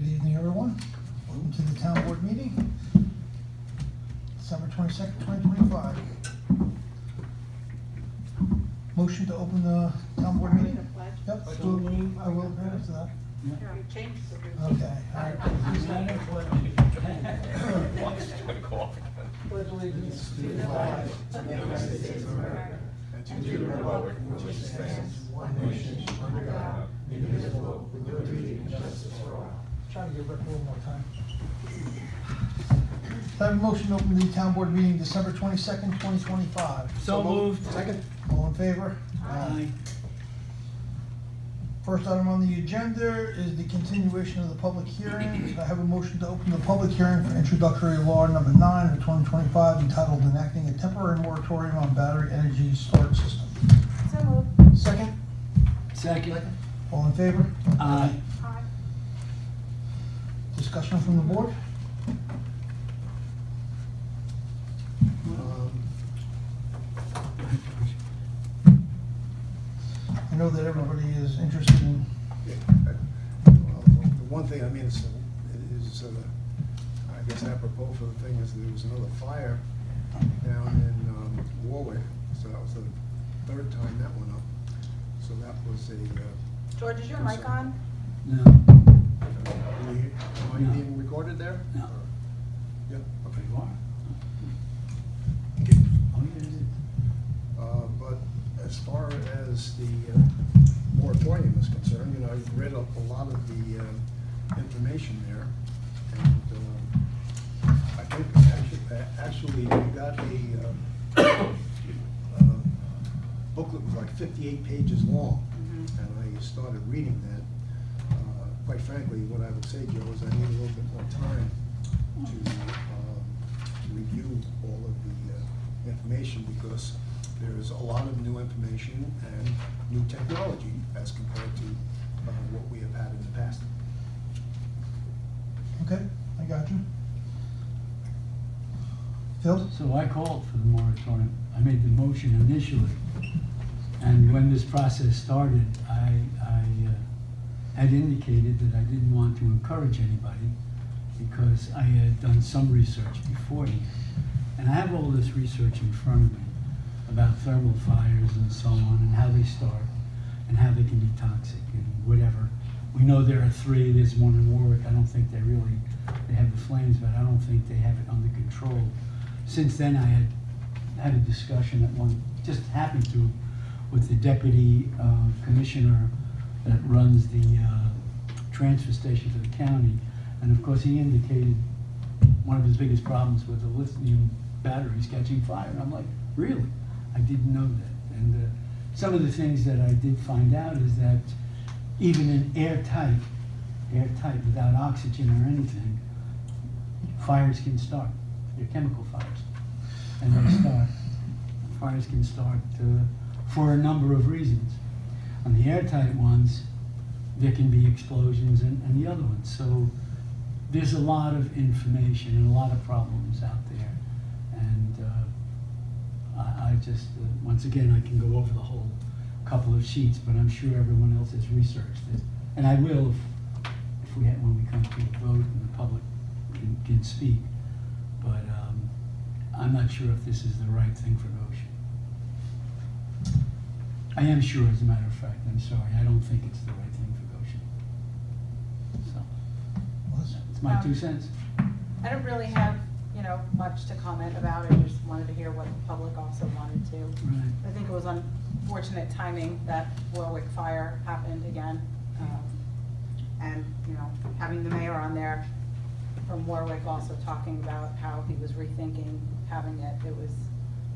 Good evening, everyone. Welcome to the town board meeting, December 22nd, 2025. Motion to open the town board meeting? Yep, I will grant it to that. Okay. All right. Pledge allegiance to the flag of the United States of America and to the republic for which it stands, one nation, under God, indivisible, with liberty and justice for all. Trying to give Rick a little more time. I have a motion to open the town board meeting December 22nd, 2025. So moved. Second. All in favor? Aye. First item on the agenda is the continuation of the public hearing. I have a motion to open the public hearing for introductory law number 9 of 2025 entitled enacting a temporary moratorium on battery energy storage system. So moved. Second. Second. All in favor? Aye. Aye. Discussion from the board? I know that everybody is interested in, Well, the one thing, I mean, I guess apropos for the thing is there was another fire down in Warwick, so that was the third time that went up. So that was a, George, is your mic on? No. am I being recorded there? No. Yeah, okay. You are. Oh, yeah. But as far as the moratorium is concerned, you know, I've read up a lot of the information there, and I think actually we got a booklet was like 58 pages long, and I started reading that. Quite frankly, what I would say, Joe, is I need a little bit more time to review all of the information, because there's a lot of new information and new technology as compared to what we have had in the past. okay, I got you. Phil? So I called for the moratorium. I made the motion initially. And when this process started, I had indicated that I didn't want to encourage anybody because I had done some research beforehand. And I have all this research in front of me about thermal fires and so on, and how they start, and how they can be toxic, and whatever. We know there are 3, there's one in Warwick. I don't think they have the flames, but I don't think they have it under control. Since then, I had a discussion at one, just happened to, with the deputy commissioner that runs the transfer station for the county. And of course, he indicated one of his biggest problems with the lithium batteries catching fire. And I'm like, really? I didn't know that. And some of the things that I did find out is that even in airtight without oxygen or anything, fires can start. They're chemical fires. And they start. Fires can start for a number of reasons. On the airtight ones, there can be explosions and the other ones. So there's a lot of information and a lot of problems out there. And I just, once again, I can go over the whole couple of sheets, but I'm sure everyone else has researched it. And I will if when we come to a vote and the public can speak. But I'm not sure if this is the right thing for Goshen. I am sure, as a matter of fact. I'm sorry. I don't think it's the right thing for Goshen. So, it's my 2 cents. I don't really have, much to comment about. I just wanted to hear what the public also wanted to. Right. I think it was unfortunate timing that Warwick fire happened again. And, having the mayor on there from Warwick also talking about how he was rethinking having it.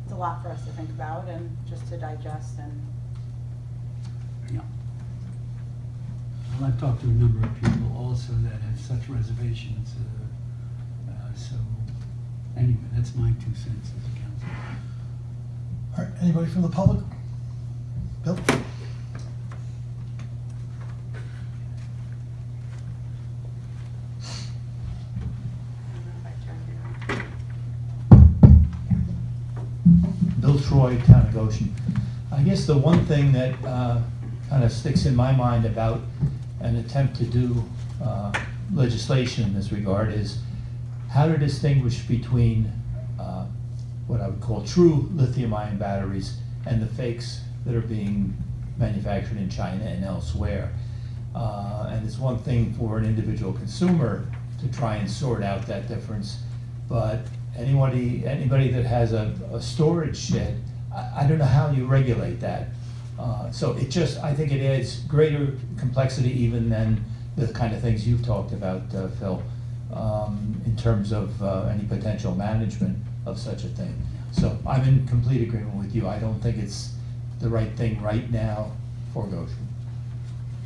It's a lot for us to think about and just to digest. And Yeah. Well, I've talked to a number of people also that have such reservations. So anyway, that's my 2 cents as a council. All right, anybody from the public? Bill? Bill Troy, Town of Goshen. I guess the one thing that kind of sticks in my mind about an attempt to do legislation in this regard is how to distinguish between what I would call true lithium-ion batteries and the fakes that are being manufactured in China and elsewhere. And it's one thing for an individual consumer to try and sort out that difference, but anybody that has a storage shed, I don't know how you regulate that. So it just, I think it adds greater complexity even than the kind of things you've talked about, Phil, in terms of any potential management of such a thing. So I'm in complete agreement with you. I don't think it's the right thing right now for Goshen.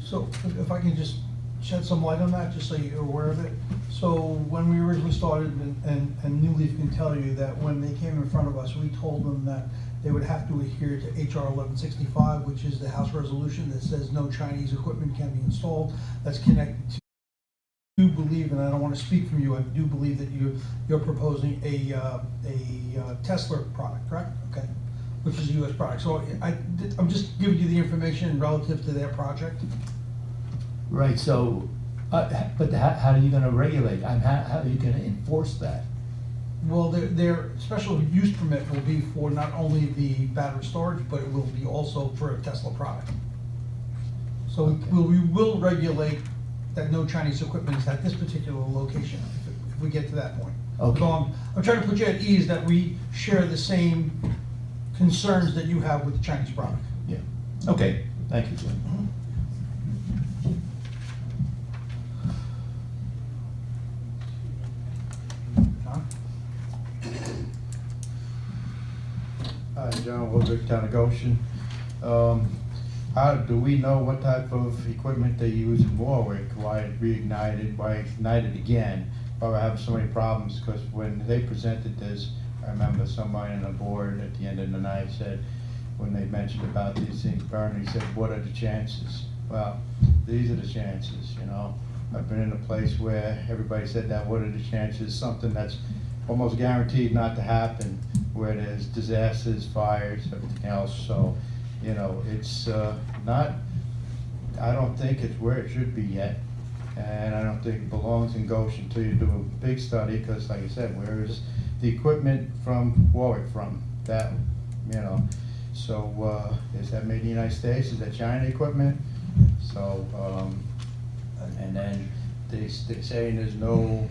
So if I can just shed some light on that, just so you're aware of it. So when we originally started, and New Leaf can tell you that when they came in front of us, we told them that they would have to adhere to HR 1165, which is the House resolution that says no Chinese equipment can be installed that's connected to. I do believe, and I don't want to speak from you, I do believe that you're proposing a Tesla product, correct? Okay, which is a U.S. product. So I'm just giving you the information relative to their project. Right, so, but how are you gonna regulate? How are you gonna enforce that? Well, their special use permit will be for not only the battery storage, but it will be also for a Tesla product. So we will regulate that no Chinese equipment is at this particular location, if we get to that point. Okay. So I'm trying to put you at ease that we share the same concerns that you have with the Chinese product. Yeah, okay, thank you, Jim. John? Hi, John Woodrick, Town of Goshen. How do we know what type of equipment they use in Warwick? Why it reignited, why it ignited again? Why we're having so many problems? Because when they presented this, I remember somebody on the board at the end of the night said, when they mentioned about these things burning, he said, what are the chances? Well, these are the chances, you know. I've been in a place where everybody said that, what are the chances? Something that's almost guaranteed not to happen, where there's disasters, fires, everything else. So, you know, it's not, I don't think it's where it should be yet. And I don't think it belongs in Goshen until you do a big study, because like I said, where is the equipment from Warwick from? That, you know, so is that made in the United States? Is that China equipment? So, and then they're saying there's no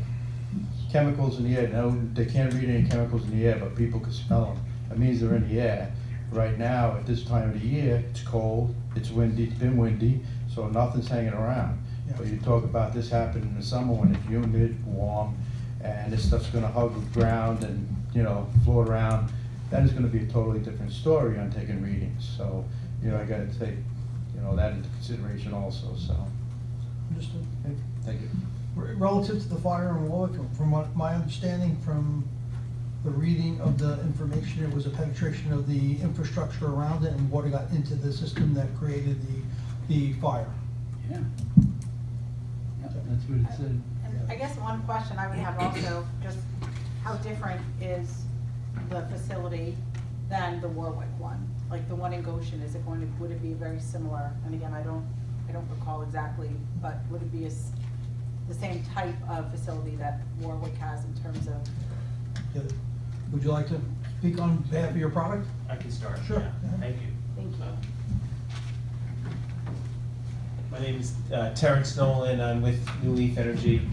chemicals in the air. No, they can't read any chemicals in the air, but people can smell them. That means they're in the air. Right now, at this time of the year, it's cold, it's windy, it's been windy, so nothing's hanging around. Yeah. But you talk about this happening in the summer when it's humid, warm, and this stuff's gonna hug the ground and, you know, float around, then it's gonna be a totally different story on taking readings. So, you know, I gotta take, you know, that into consideration also, so. Understood. Thank you. Relative to the fire in Warwick, from what my understanding from the reading of the information, it was a penetration of the infrastructure around it and water got into the system that created the fire. Yeah. Yeah, that's what it said. And I guess one question I would have also, just how different is the facility than the Warwick one? Like the one in Goshen, is it going to, would it be very similar? And again, I don't recall exactly, but would it be the same type of facility that Warwick has in terms of? Yeah. Would you like to speak on behalf of your product? I can start. Sure. Yeah. Thank you. Thank you. My name is Terrence Nolan. I'm with New Leaf Energy,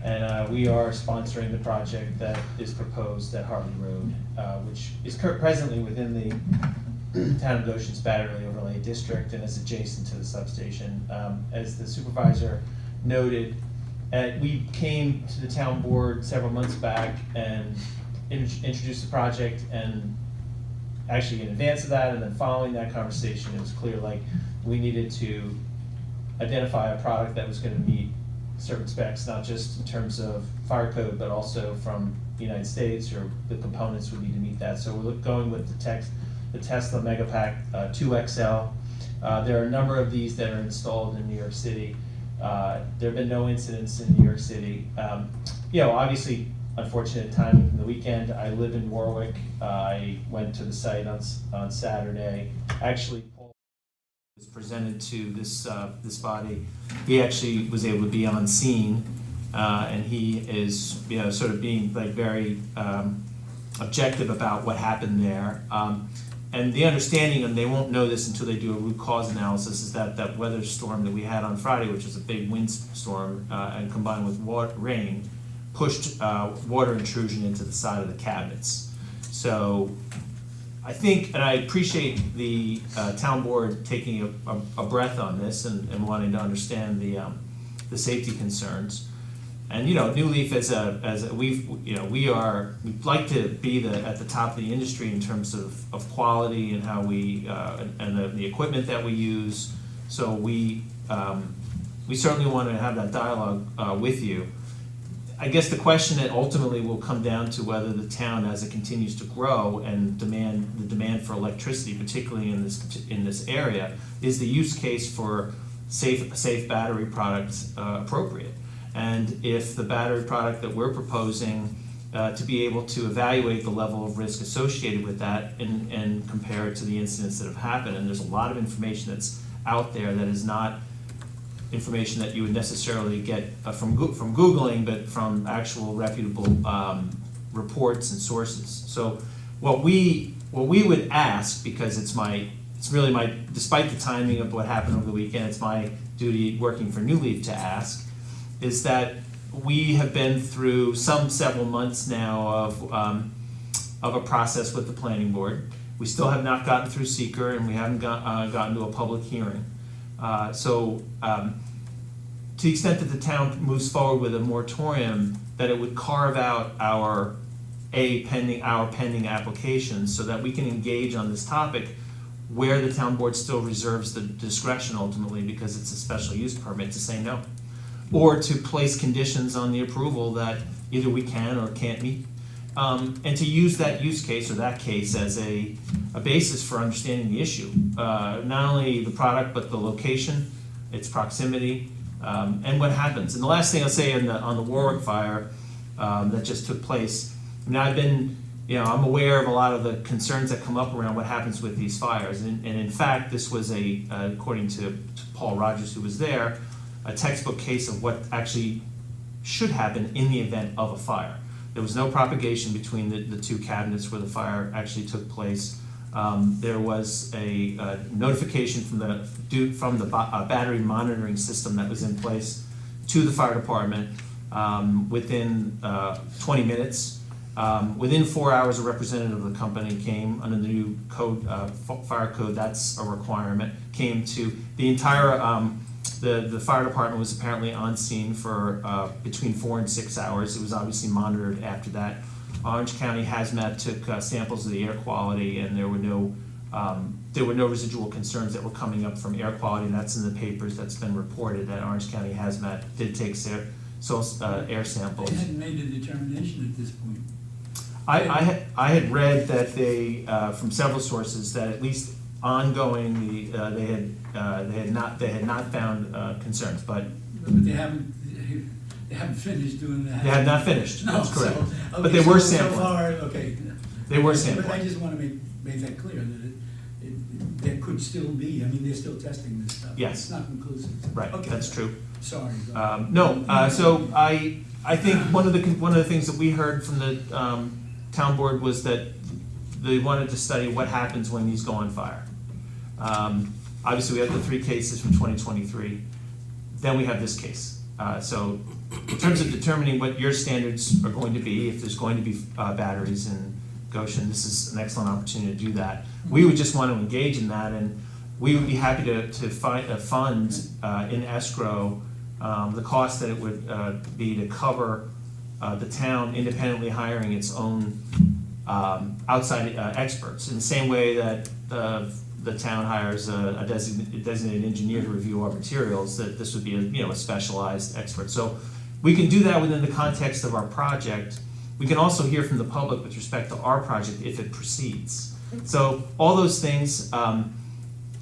and we are sponsoring the project that is proposed at Hartley Road, which is presently within the Town of Goshen's Battery Overlay District and is adjacent to the substation. As the supervisor noted, we came to the town board several months back and introduced the project, and actually in advance of that and then following that conversation, it was clear like we needed to identify a product that was going to meet certain specs, not just in terms of fire code, but also from the United States, or the components would need to meet that. So we're going with the Tesla Megapack 2XL. There are a number of these that are installed in New York City. There have been no incidents in New York City. You know, obviously, unfortunate timing from the weekend. I live in Warwick. I went to the site on Saturday. Actually, was presented to this body, he actually was able to be on scene, and he is, sort of being like very objective about what happened there. And the understanding, and they won't know this until they do a root cause analysis, is that weather storm that we had on Friday, which was a big windstorm, and combined with rain, pushed water intrusion into the side of the cabinets. So I think, and I appreciate the town board taking a breath on this and wanting to understand the safety concerns. And New Leaf we'd like to be at the top of the industry in terms of quality and how we and the equipment that we use. So we certainly want to have that dialogue with you. I guess the question that ultimately will come down to whether the town, as it continues to grow and the demand for electricity, particularly in this area, is the use case for safe battery products appropriate. And if the battery product that we're proposing to be able to evaluate the level of risk associated with that and compare it to the incidents that have happened, and there's a lot of information that's out there that is not information that you would necessarily get from Googling, but from actual reputable reports and sources. So what we would ask, because it's really my, despite the timing of what happened over the weekend, it's my duty working for New Leaf to ask, is that we have been through several months now of a process with the planning board. We still have not gotten through seeker, and we haven't gotten to a public hearing. To the extent that the town moves forward with a moratorium, that it would carve out our pending applications so that we can engage on this topic where the town board still reserves the discretion ultimately, because it's a special use permit, to say no, or to place conditions on the approval that either we can or can't meet. And to use that use case or that case as a basis for understanding the issue. Not only the product, but the location, its proximity, and what happens. And the last thing I'll say on the Warwick fire that just took place, I'm aware of a lot of the concerns that come up around what happens with these fires. And in fact, this was according to Paul Rogers, who was there, a textbook case of what actually should happen in the event of a fire. There was no propagation between the two cabinets where the fire actually took place. There was a notification from the battery monitoring system that was in place to the fire department within 20 minutes. Within 4 hours, a representative of the company came under the new code, fire code. That's a requirement. Came to the entire. The fire department was apparently on scene for between 4 and 6 hours. It was obviously monitored after that. Orange County Hazmat took samples of the air quality, and there were no residual concerns that were coming up from air quality. And that's in the papers. That's been reported that Orange County Hazmat did take air samples. They hadn't made a determination at this point. I had read that they from several sources that at least ongoing they had not found concerns, but they haven't finished doing that. They have not finished. No, that's correct. Okay, but they were so sampling. far, okay. They were sampling. But I just want to make that clear that there could still be. I mean, they're still testing this stuff. Yes. It's not conclusive. Right. Okay. That's true. Sorry. No. So I think one of the things that we heard from the town board was that they wanted to study what happens when these go on fire. Obviously, we have the 3 cases from 2023. Then we have this case. So in terms of determining what your standards are going to be, if there's going to be batteries in Goshen, this is an excellent opportunity to do that. We would just want to engage in that, and we would be happy to fund in escrow the cost that it would be to cover the town independently hiring its own outside experts, in the same way that the town hires a designated engineer to review our materials, that this would be a specialized expert. So we can do that within the context of our project. We can also hear from the public with respect to our project if it proceeds. So all those things,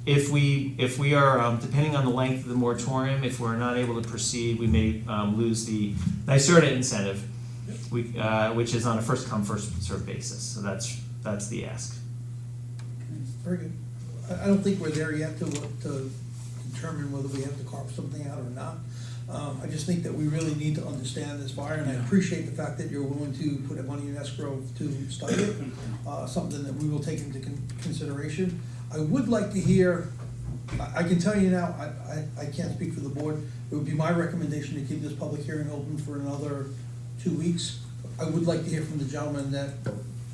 if we are, depending on the length of the moratorium, if we're not able to proceed, we may lose the NYSERDA incentive, which is on a first come, first served basis. So that's the ask. Very good. I don't think we're there yet to determine whether we have to carve something out or not. I just think that we really need to understand this fire, and I appreciate the fact that you're willing to put money in escrow to study it, something that we will take into consideration. I would like to hear, I can tell you now, I can't speak for the board, it would be my recommendation to keep this public hearing open for another 2 weeks. I would like to hear from the gentleman that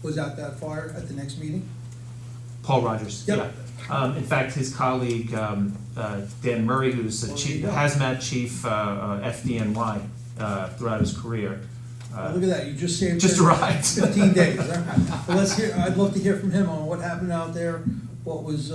was at that fire at the next meeting. Paul Rogers, Yep. yeah. In fact, his colleague, Dan Murray, who's the Well, chief, there you go. hazmat chief, FDNY, throughout his career. Look at that, you just saved. Just arrived. 15 days, all right. Well, let's hear, I'd love to hear from him on what happened out there, what was,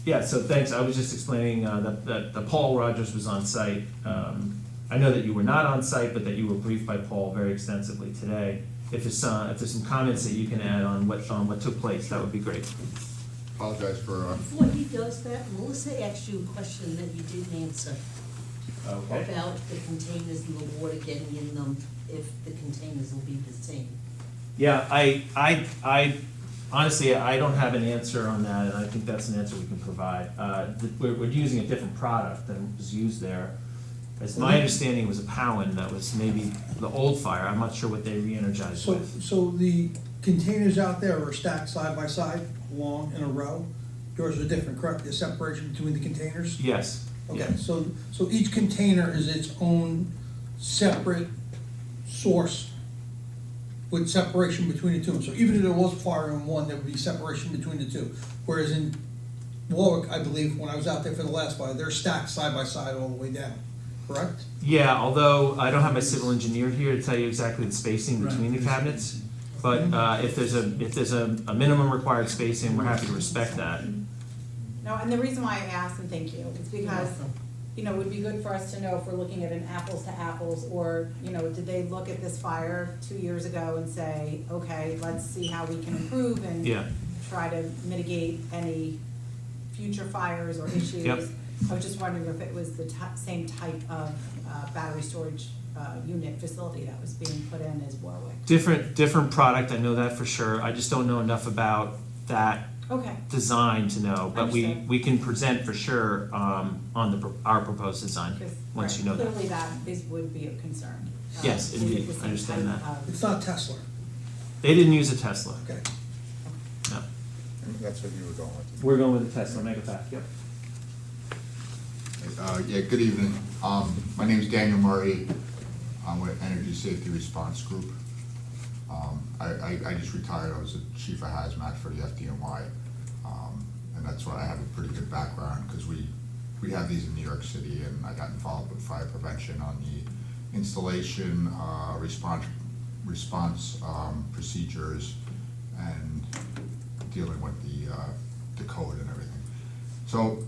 Yeah, so thanks, I was just explaining that Paul Rogers was on site. I know that you were not on site, but that you were briefed by Paul very extensively today. If there's some comments that you can add on what took place, that would be great. Apologize for, Before he does that, Melissa asked you a question that you didn't answer about the containers and the water getting in them, if the containers will be the same. Yeah, I honestly, I don't have an answer on that, and I think that's an answer we can provide. We're using a different product than was used there. As my understanding, it was a Powen that was maybe the old fire. I'm not sure what they re-energized with. so the containers out there are stacked side by side, along in a row. Yours are different, correct? There's separation between the containers? Yes. Okay, so each container is its own separate source with separation between the two. So even if there was fire in one, there would be separation between the two. Whereas in Warwick, I believe, when I was out there for the last fire, they're stacked side by side all the way down, correct? Yeah, although I don't have my civil engineer here to tell you exactly the spacing between the cabinets. But if there's a minimum required spacing, we're happy to respect that. No, and the reason why I asked, and thank you, is because, you know, it would be good for us to know if we're looking at an apples to apples, or, you know, did they look at this fire 2 years ago and say, okay, let's see how we can improve and Yeah. try to mitigate any future fires or issues? Yep. I was just wondering if it was the same type of battery storage unit facility that was being put in as Warwick. Different product, I know that for sure. I just don't know enough about that Okay, design to know, but Understood. we can present for sure on our proposed design, because once you know that. clearly that would be a concern. Yes, Is it indeed. the same I understand type that. of- It's not Tesla, They didn't use a Tesla. okay. No. that's what you were going with. We're going with a Tesla Megapack, yep. Yeah, good evening. My name's Daniel Murray. I'm with Energy Safety Response Group. I just retired. I was the chief of hazmat for the FDNY. And that's why I have a pretty good background, because we have these in New York City, and I got involved with fire prevention on the installation, response procedures, and dealing with the code and everything. So,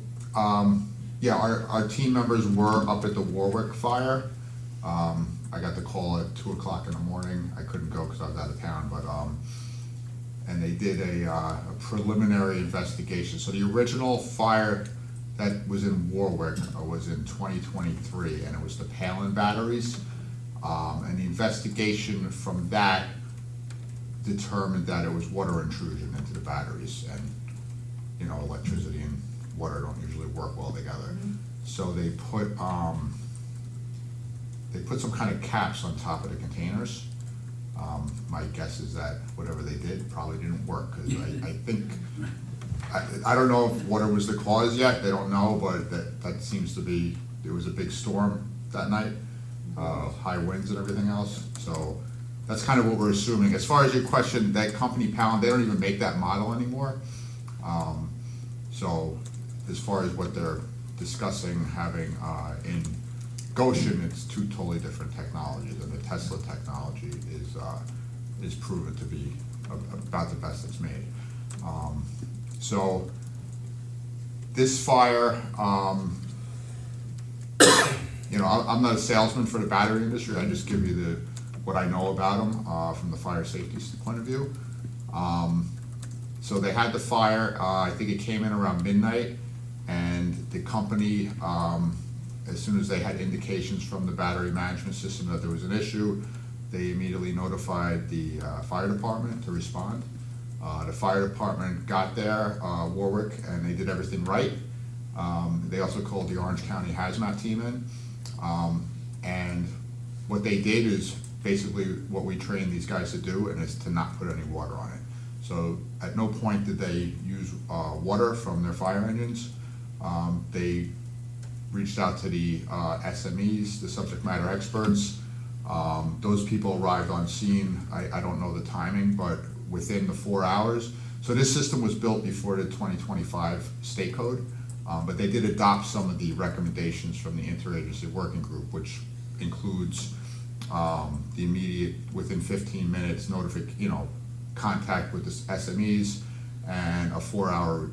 yeah, our team members were up at the Warwick fire. I got the call at 2 o'clock in the morning. I couldn't go because I was out of town, but, and they did a preliminary investigation. So the original fire that was in Warwick was in 2023, and it was the Palin batteries. And the investigation from that determined that it was water intrusion into the batteries, and, you know, electricity and water don't usually work well together. So they put some kind of caps on top of the containers. My guess is that whatever they did probably didn't work, because I think, I don't know if water was the cause yet, they don't know, but that seems to be, there was a big storm that night, high winds and everything else, so that's kind of what we're assuming. As far as your question, that company Pound, they don't even make that model anymore. So as far as what they're discussing having in Goshen, it's two totally different technologies, and the Tesla technology is proven to be about the best that's made. So this fire, you know, I'm not a salesman for the battery industry. I just give you what I know about them from the fire safety point of view. So they had the fire. I think it came in around midnight, and the company, as soon as they had indications from the battery management system that there was an issue, they immediately notified the fire department to respond. The fire department got there, Warwick, and they did everything right. They also called the Orange County Hazmat team in. And what they did is basically what we trained these guys to do, and it's to not put any water on it. So at no point did they use water from their fire engines. They reached out to the SMEs, the subject matter experts. Those people arrived on scene, I don't know the timing, but within the 4 hours. So this system was built before the 2025 state code, but they did adopt some of the recommendations from the interagency working group, which includes the immediate, within 15 minutes, contact with the SMEs, and a 4-hour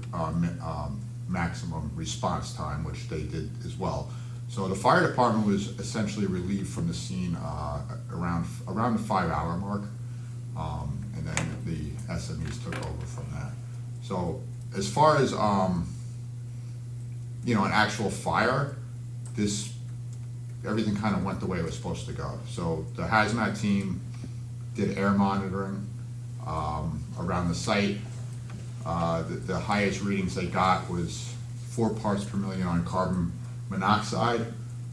maximum response time, which they did as well. So the fire department was essentially relieved from the scene around the 5-hour mark, and then the SMEs took over from that. So as far as an actual fire, everything kind of went the way it was supposed to go. So the hazmat team did air monitoring around the site. The highest readings they got was 4 parts per million on carbon monoxide,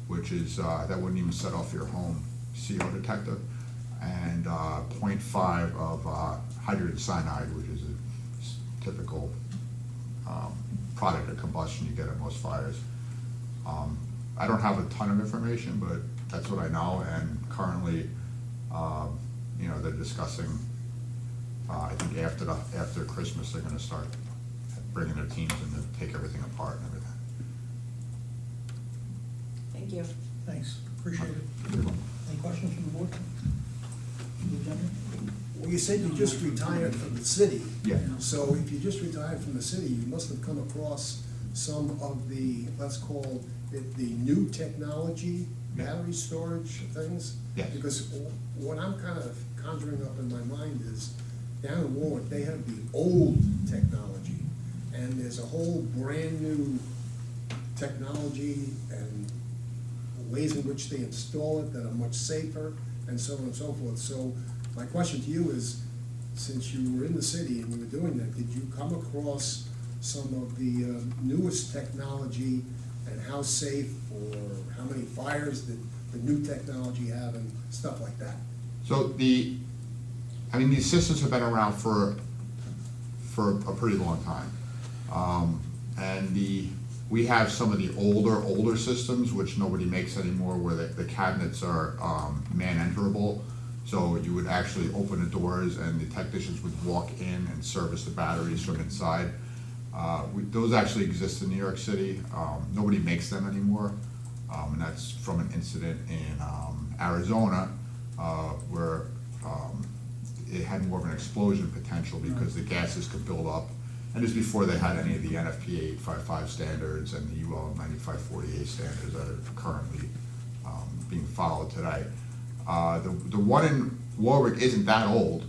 which is, that wouldn't even set off your home CO detector, and 0.5 of hydrogen cyanide, which is a typical product of combustion you get at most fires. I don't have a ton of information, but that's what I know, and currently, they're discussing, I think after Christmas, they're gonna start bringing their teams in to take everything apart and everything. Thank you. Thanks, appreciate it. Any questions from the board? From the gentleman? Well, you said you just retired from the city. Yeah. So if you just retired from the city, you must have come across some of the, let's call it the new technology, battery storage things? Yes. Because what I'm kind of conjuring up in my mind is, down in Warwick, they have the old technology, and there's a whole brand new technology and ways in which they install it that are much safer, and so on and so forth. So my question to you is, since you were in the city and you were doing that, did you come across some of the newest technology, and how safe, or how many fires did the new technology have, and stuff like that? So these systems have been around for a pretty long time. We have some of the older systems, which nobody makes anymore, where the cabinets are man-enterable. So you would actually open the doors and the technicians would walk in and service the batteries from inside. Those actually exist in New York City. Nobody makes them anymore. And that's from an incident in Arizona where it had more of an explosion potential because the gases could build up. And this is before they had any of the NFPA 855 standards and the UL 9548 standards that are currently being followed today. The one in Warwick isn't that old.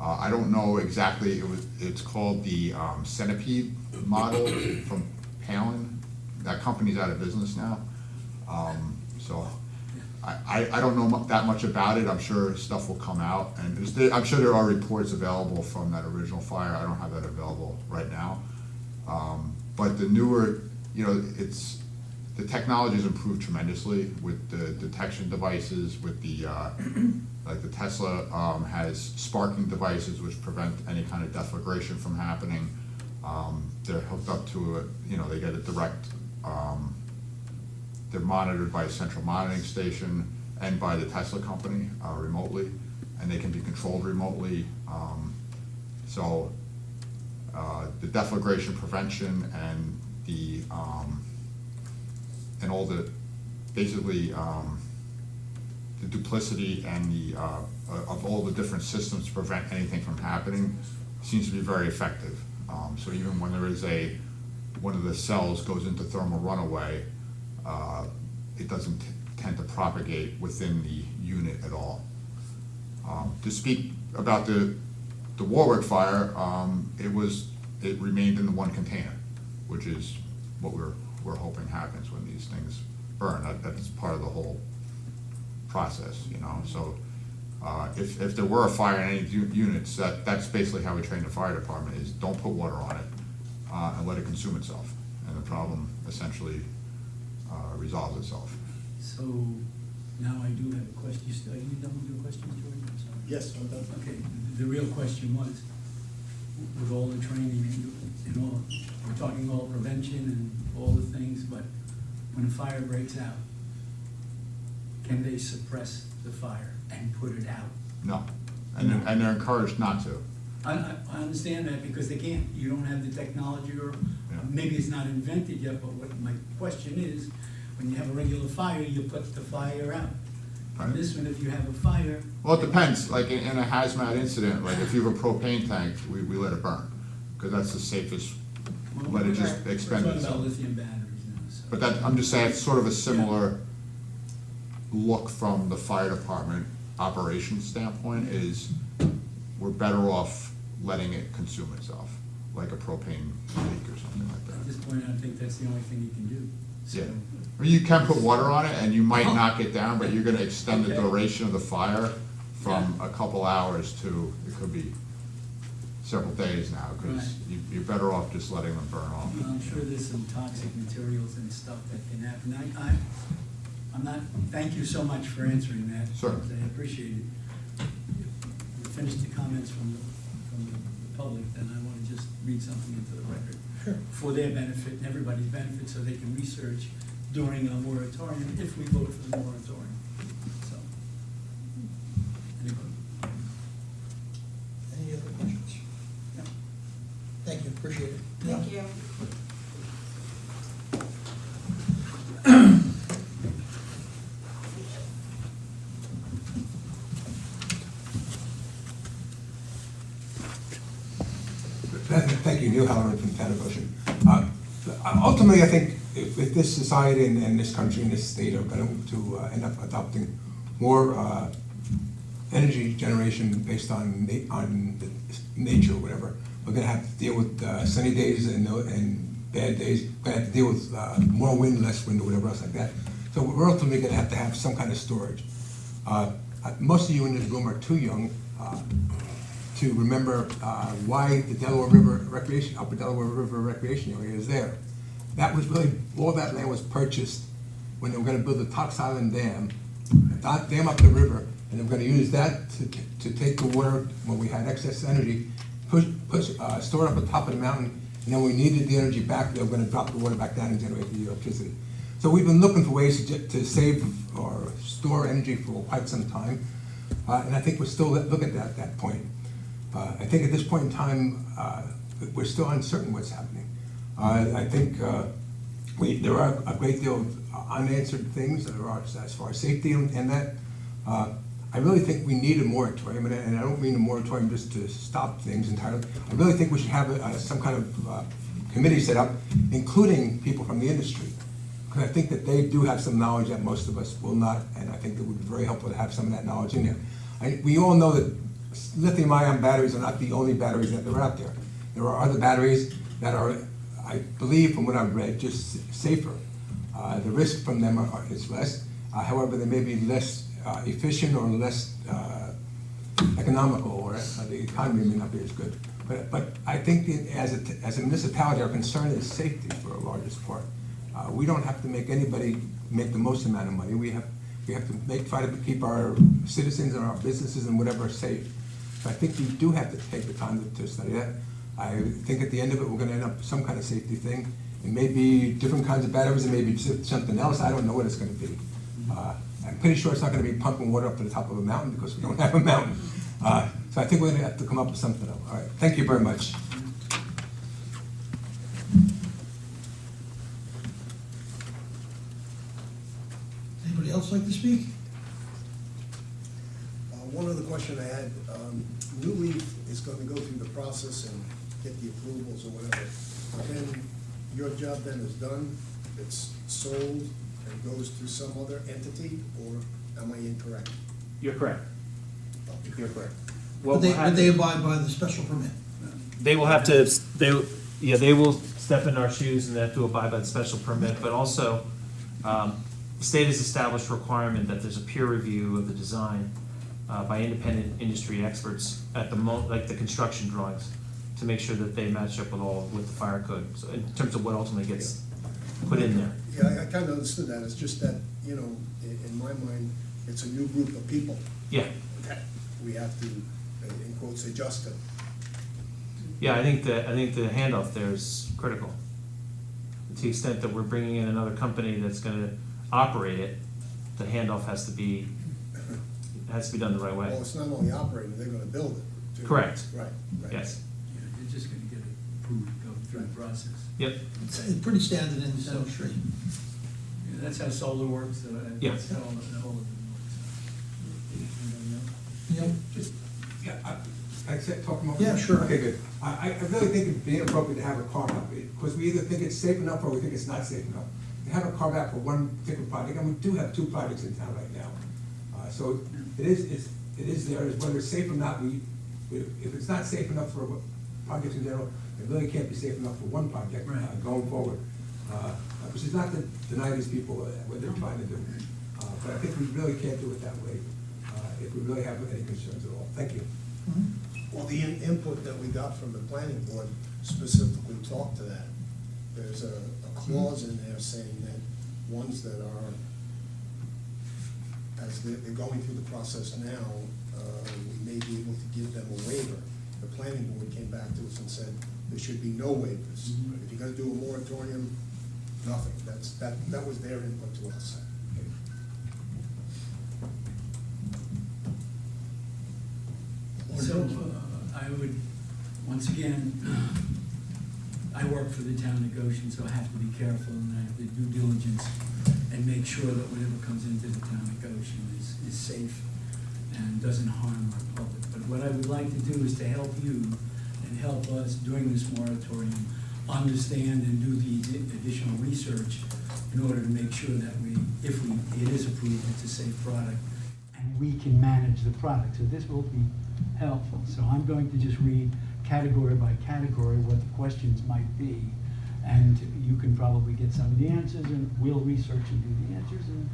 I don't know exactly, it's called the Centipede model from Palin. That company's out of business now. So I don't know that much about it. I'm sure stuff will come out, and I'm sure there are reports available from that original fire. I don't have that available right now. But the newer, the technology has improved tremendously with the detection devices, with the, like the Tesla has sparking devices which prevent any kind of deflagration from happening. They're hooked up to they get a direct, they're monitored by a central monitoring station and by the Tesla company remotely, and they can be controlled remotely. The deflagration prevention and the and all the basically the duplicity and the of all the different systems to prevent anything from happening seems to be very effective. So even when there is one of the cells goes into thermal runaway, it doesn't tend to propagate within the unit at all. To speak about the Warwick fire, it remained in the one container, which is what we're hoping happens when these things burn. That's part of the whole process, So If there were a fire in any units, that's basically how we train the fire department, is don't put water on it, and let it consume itself. And the problem essentially resolves itself. So now I do have a question. Are you done with your questions, George? I'm sorry. Yes, I'm done. Okay, the real question was, with all the training and all, we're talking all prevention and all the things, but when a fire breaks out, can they suppress the fire and put it out? No, and they're encouraged not to. I understand that because they can't, you don't have the technology, or Yeah. maybe it's not invented yet, but what my question is, when you have a regular fire, you put the fire out. Right. And this one, if you have a fire. Well, it depends, like in a hazmat incident, like if you have a propane tank, we let it burn, because that's the safest, let it just expend We're talking itself. about lithium batteries now, so. But that, I'm just saying, it's sort of a similar look from the fire department operations standpoint, is we're better off letting it consume itself, like a propane leak or something like At that. this point, I think that's the only thing you can do. So, Yeah. I mean, you can put water on it and you might knock it down, but you're gonna extend the Okay. duration of the fire from a couple hours to, it could be several days now, because Right. you're better off just letting them burn off. I'm sure there's some toxic materials and stuff that can happen. I'm not, thank you so much for answering that. Sure. I appreciate it. We finished the comments from the public, then I want to just read something into the record. Sure. For their benefit and everybody's benefit, so they can research during a moratorium, if we vote for the moratorium. So. Anybody? Any other questions? No. Thank you, appreciate it. Thank you. Thank you, Neil Halloran from Town of Goshen. Ultimately, I think if this society and this country and this state are going to end up adopting more energy generation based on the nature or whatever, we're going to have to deal with sunny days and bad days. We're going to have to deal with more wind, less wind, or whatever else like that. So we're ultimately going to have some kind of storage. Most of you in this room are too young to remember why the Delaware River Recreation, Upper Delaware River Recreation Area is there. That was really, all that land was purchased when they were gonna build the Tox Island Dam, dam up the river, and they were gonna use that to take the water when we had excess energy, store it up on top of the mountain, and then when we needed the energy back, they were gonna drop the water back down and generate the electricity. So we've been looking for ways to save or store energy for quite some time, and I think we're still looking at that point. I think at this point in time, we're still uncertain what's happening. I think there are a great deal of unanswered things that are as far as safety and that. I really think we need a moratorium, and I don't mean a moratorium just to stop things entirely. I really think we should have some kind of committee set up, including people from the industry. Because I think that they do have some knowledge that most of us will not, and I think it would be very helpful to have some of that knowledge in there. We all know that lithium-ion batteries are not the only batteries that are out there. There are other batteries that are, I believe from what I've read, just safer. The risk from them is less. However, they may be less efficient or less economical, or the economy may not be as good. But I think as a municipality, our concern is safety for the largest part. We don't have to make anybody make the most amount of money. We have to try to keep our citizens and our businesses and whatever safe. So I think we do have to take the time to study that. I think at the end of it, we're going to end up with some kind of safety thing. It may be different kinds of batteries, it may be something else. I don't know what it's going to be. I'm pretty sure it's not going to be pumping water up to the top of a mountain because we don't have a mountain. So I think we're going to have to come up with something else. All right, thank you very much. Anybody else like to speak? One other question I had, New Leaf is gonna go through the process and get the approvals or whatever. Then your job then is done, it's sold and goes to some other entity, or am I incorrect? You're correct. You're correct. But they abide by the special permit. They will have to, they will step in our shoes and they have to abide by the special permit, but also, the state has established requirement that there's a peer review of the design by independent industry experts at the like the construction drawings, to make sure that they match up with the fire code, so in terms of what ultimately gets put in there. Yeah, I kind of understood that, it's just that, you know, in my mind, it's a new group of people Yeah, that we have to, in quotes, adjust to. yeah, I think the handoff there is critical. To the extent that we're bringing in another company that's gonna operate it, the handoff has to be done the right way. Well, it's not only operating, they're gonna build it, too. Correct. Right, right. Yes, Yeah, you're just gonna get it approved, go through the process. yep, It's pretty standard in this industry. Yeah, that's how solar works, Yeah. that's how all of it works. Neil? Just, yeah, I said, talk more. Yeah, sure. Okay, good. I really think it'd be inappropriate to have a carve out, because we either think it's safe enough or we think it's not safe enough. To have a carve out for one particular project, and we do have 2 projects in town right now. So it is there, whether it's safe or not, if it's not safe enough for projects in general, it really can't be safe enough for one project going forward. Which is not to deny these people what they're trying to do. But I think we really can't do it that way, if we really have any concerns at all. Thank you. Well, the input that we got from the planning board specifically talked to that. There's a clause in there saying that ones that are, as they're going through the process now, we may be able to give them a waiver. The planning board came back to us and said, there should be no waivers. If you're gonna do a moratorium, nothing. That was their input to us. So, I would, once again, I work for the town of Goshen, so I have to be careful and I have to do diligence and make sure that whatever comes into the town of Goshen is safe and doesn't harm our public. But what I would like to do is to help you and help us during this moratorium understand and do the additional research in order to make sure that if it is approved, it's a safe product and we can manage the product. So this will be helpful. So I'm going to just read category by category what the questions might be, and you can probably get some of the answers, and we'll research and do the answers. And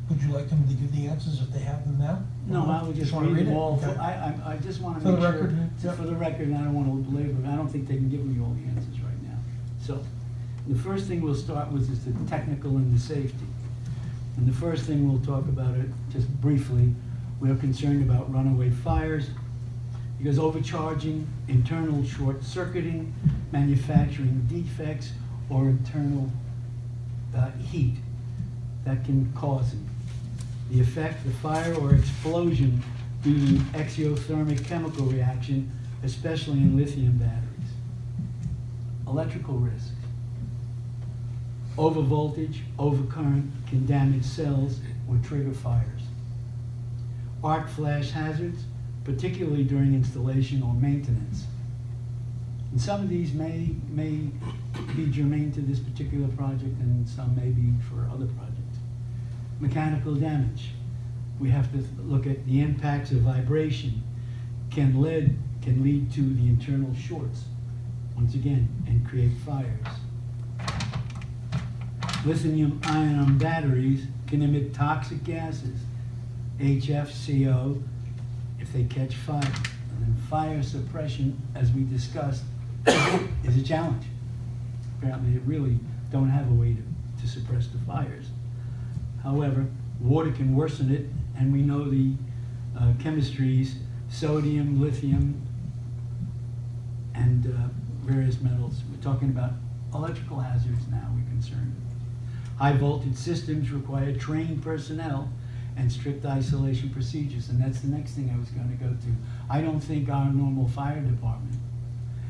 Would you like them to give the answers if they have them now? no, I would just wanna read them it? all. Okay. I just want to For the make sure, record, yeah. for the record, and I don't want to belabor, I don't think they can give me all the answers right now. So, the first thing we'll start with is the technical and the safety. And the first thing we'll talk about it, just briefly, we're concerned about runaway fires, because overcharging, internal short circuiting, manufacturing defects, or internal heat that can cause it. The effect of fire or explosion due to exothermic chemical reaction, especially in lithium batteries. Electrical risks. Overvoltage, overcurrent can damage cells or trigger fires. Arc flash hazards, particularly during installation or maintenance. And some of these may be germane to this particular project, and some may be for other projects. Mechanical damage. We have to look at the impacts of vibration can lead to the internal shorts, once again, and create fires. Lithium-ion batteries can emit toxic gases, HFCO, if they catch fire. And then fire suppression, as we discussed, is a challenge. Apparently, they really don't have a way to suppress the fires. However, water can worsen it, and we know the chemistries, sodium, lithium, and various metals. We're talking about electrical hazards now we're concerned with. High voltage systems require trained personnel and strict isolation procedures, and that's the next thing I was going to go to. I don't think our normal fire department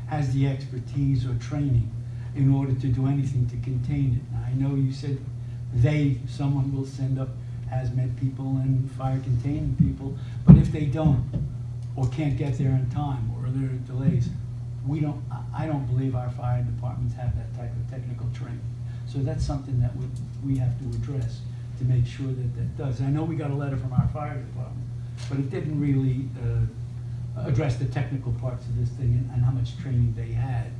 has the expertise or training in order to do anything to contain it. Now, I know you said someone will send up hazmat people and fire containment people, but if they don't, or can't get there in time, or there are delays, I don't believe our fire departments have that type of technical training. So that's something that we have to address to make sure that does. I know we got a letter from our fire department, but it didn't really address the technical parts of this thing and how much training they had.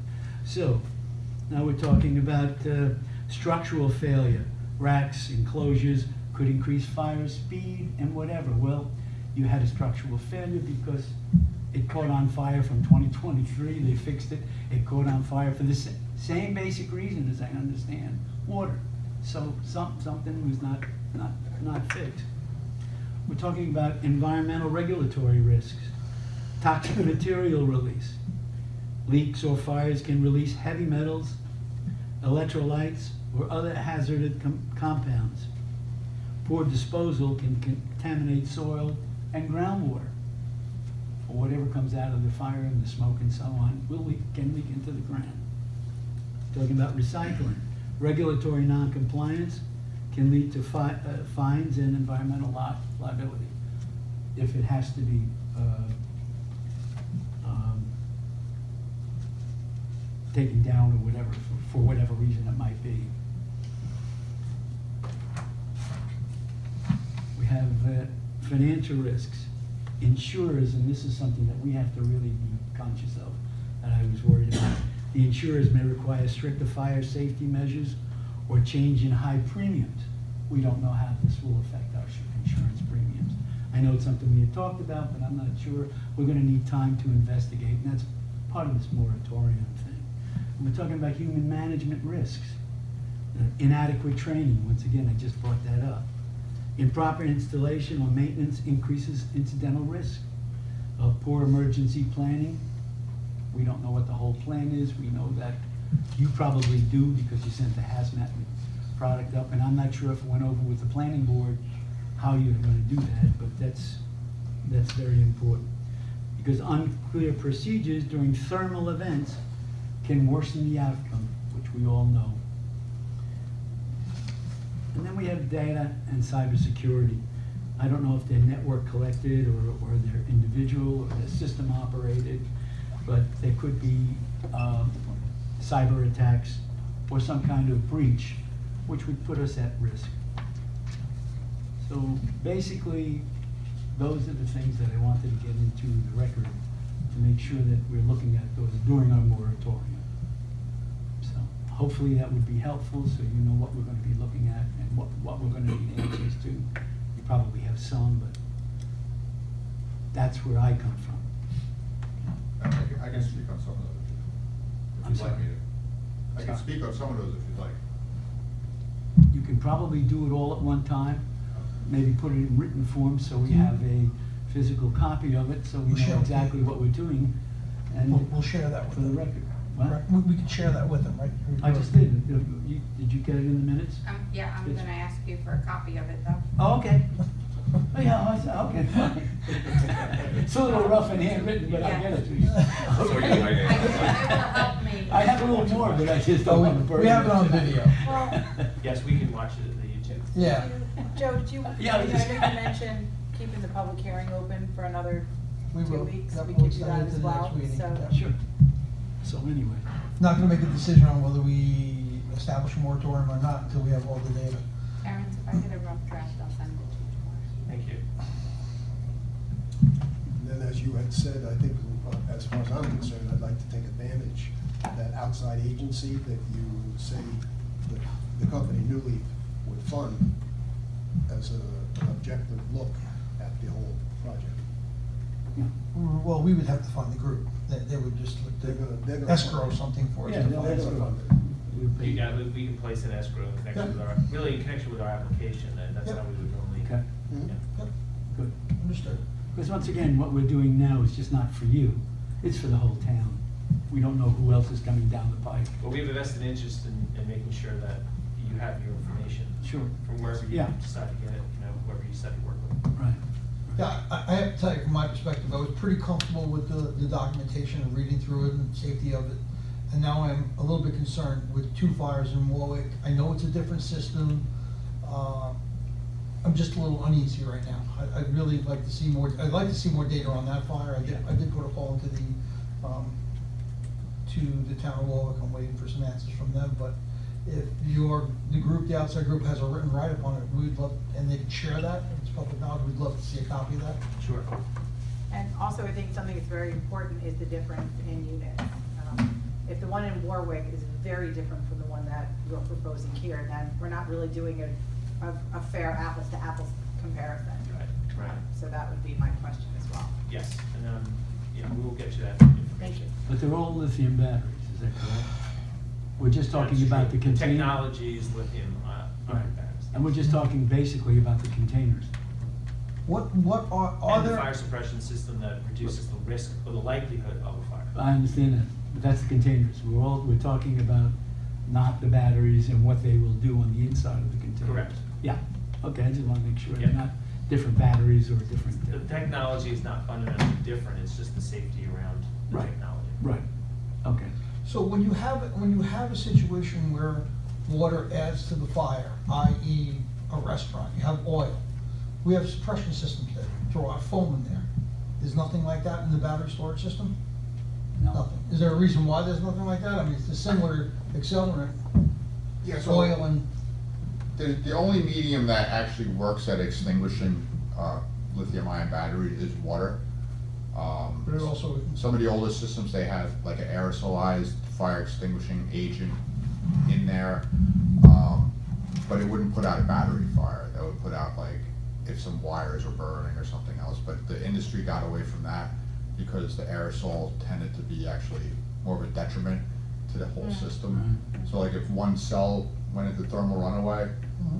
So now we're talking about structural failure. Racks, enclosures could increase fire speed and whatever. Well, You had a structural failure because it caught on fire from 2023, they fixed it, it caught on fire for the same basic reason as I understand, water. So something was not fixed. We're talking about environmental regulatory risks, toxic material release. Leaks or fires can release heavy metals, electrolytes, or other hazardous compounds. Poor disposal can contaminate soil and groundwater. Or whatever comes out of the fire and the smoke and so on can leak into the ground. Talking about recycling. Regulatory non-compliance can lead to fines and environmental liability if it has to be taken down or whatever, for whatever reason it might be. We have financial risks. Insurers, and this is something that we have to really be conscious of, that I was worried about. The insurers may require stricter fire safety measures or change in high premiums. We don't know how this will affect our insurance premiums. I know it's something we had talked about, but I'm not sure. We're gonna need time to investigate, and that's part of this moratorium thing. And we're talking about human management risks. Inadequate training, once again, I just brought that up. Improper installation or maintenance increases incidental risk. Poor emergency planning. We don't know what the whole plan is. We know that you probably do because you sent the hazmat product up, and I'm not sure if it went over with the planning board how you're gonna do that, but that's very important. Because unclear procedures during thermal events can worsen the outcome, which we all know. And then we have data and cybersecurity. I don't know if they're network collected or they're individual or they're system operated, but there could be cyber attacks or some kind of breach, which would put us at risk. So basically, those are the things that I wanted to get into the record to make sure that we're looking at those during our moratorium. So hopefully that would be helpful, so you know what we're going to be looking at and what we're going to need answers to. You probably have some, but that's where I come from. I can speak on some of those, if I'm you'd like sorry. me to. I can Sorry. speak on some of those if you'd like. You can probably do it all at one time, maybe put it in written form so we have a physical copy of it, so we We'll know share. exactly what we're doing. And We'll share that with for the them. record. What? Right, we can share that with them, right? I just did. Did you get it in the minutes? Yeah, I'm gonna ask you for a copy of it though. Oh, okay. Oh, yeah, okay, fine. It's a little rough and handwritten, but I'll get it to you. It will help me. I have a little more, but I just don't want to burn it. We have it on video. Well, Yes, we can watch it at the YouTube. Yeah. Joe, did you, Yeah, I know just- you mentioned keeping the public hearing open for another We 2 will. weeks. Yep, We we'll could do send that it as to the next well, meeting. so. Yeah. Sure. So anyway, Not gonna make a decision on whether we establish a moratorium or not until we have all the data. Terrence, if I get a rough draft, I'll send it to you tomorrow. Thank you. And then, as you had said, I think, as far as I'm concerned, I'd like to take advantage of that outside agency that you say that the company New Leaf would fund as an objective look at the whole project. Well, we would have to fund the group. They would just look They're gonna to escrow fund it. something for us. yeah, to they'll fund it. fund it. Yeah, we can place an escrow in connection with our, really in connection with our application, and that's Yep. how we would normally. Okay, Mhm. Yeah. Yep, good. understood. Because once again, what we're doing now is just not for you, it's for the whole town. We don't know who else is coming down the pike. But we have a vested interest in making sure that you have your information Sure. from wherever you Yeah. decide to get it, whoever you decide to work with. Right. Yeah, I have to tell you, from my perspective, I was pretty comfortable with the documentation and reading through it and safety of it. And now I'm a little bit concerned with 2 fires in Warwick. I know it's a different system. I'm just a little uneasy right now. I'd really like to see more, I'd like to see more data on that fire. I did put a call to the town of Warwick. I'm waiting for some answers from them, but if the outside group has a written write-up on it, we'd love, and they can share that, it's public knowledge, we'd love to see a copy of that. Sure. And also, I think something that's very important is the difference in units. If the one in Warwick is very different from the one that you're proposing here, then we're not really doing a fair apples to apples comparison. Right. Right. So that would be my question as well. Yes, and yeah, we will get you that Thank information. you. But they're all lithium batteries, is that correct? We're just talking That's about true. the container. Technology is lithium Right. batteries. And we're just talking basically about the containers. What are And the there? fire suppression system that reduces the risk or the likelihood of a fire. I understand that, but that's the containers. We're talking about not the batteries and what they will do on the inside of the container. Correct. Yeah, okay, I just wanna make sure Yeah. they're not different batteries or different. The technology is not fundamentally different, it's just the safety around the Right. technology. Right, okay. So when you have a situation where water adds to the fire, i.e. a restaurant, you have oil, we have suppression systems that throw out foam in there. There's nothing like that in the battery storage system? No. Nothing. Is there a reason why there's nothing like that? I mean, it's a similar accelerant, Yeah, so oil and, the only medium that actually works at extinguishing lithium-ion battery is water. but it also, Some of the older systems, they have like an aerosolized fire extinguishing agent in there, but it wouldn't put out a battery fire. That would put out like if some wires were burning or something else. But the industry got away from that because the aerosol tended to be actually more of a detriment to the whole system. So like if one cell went into thermal runaway,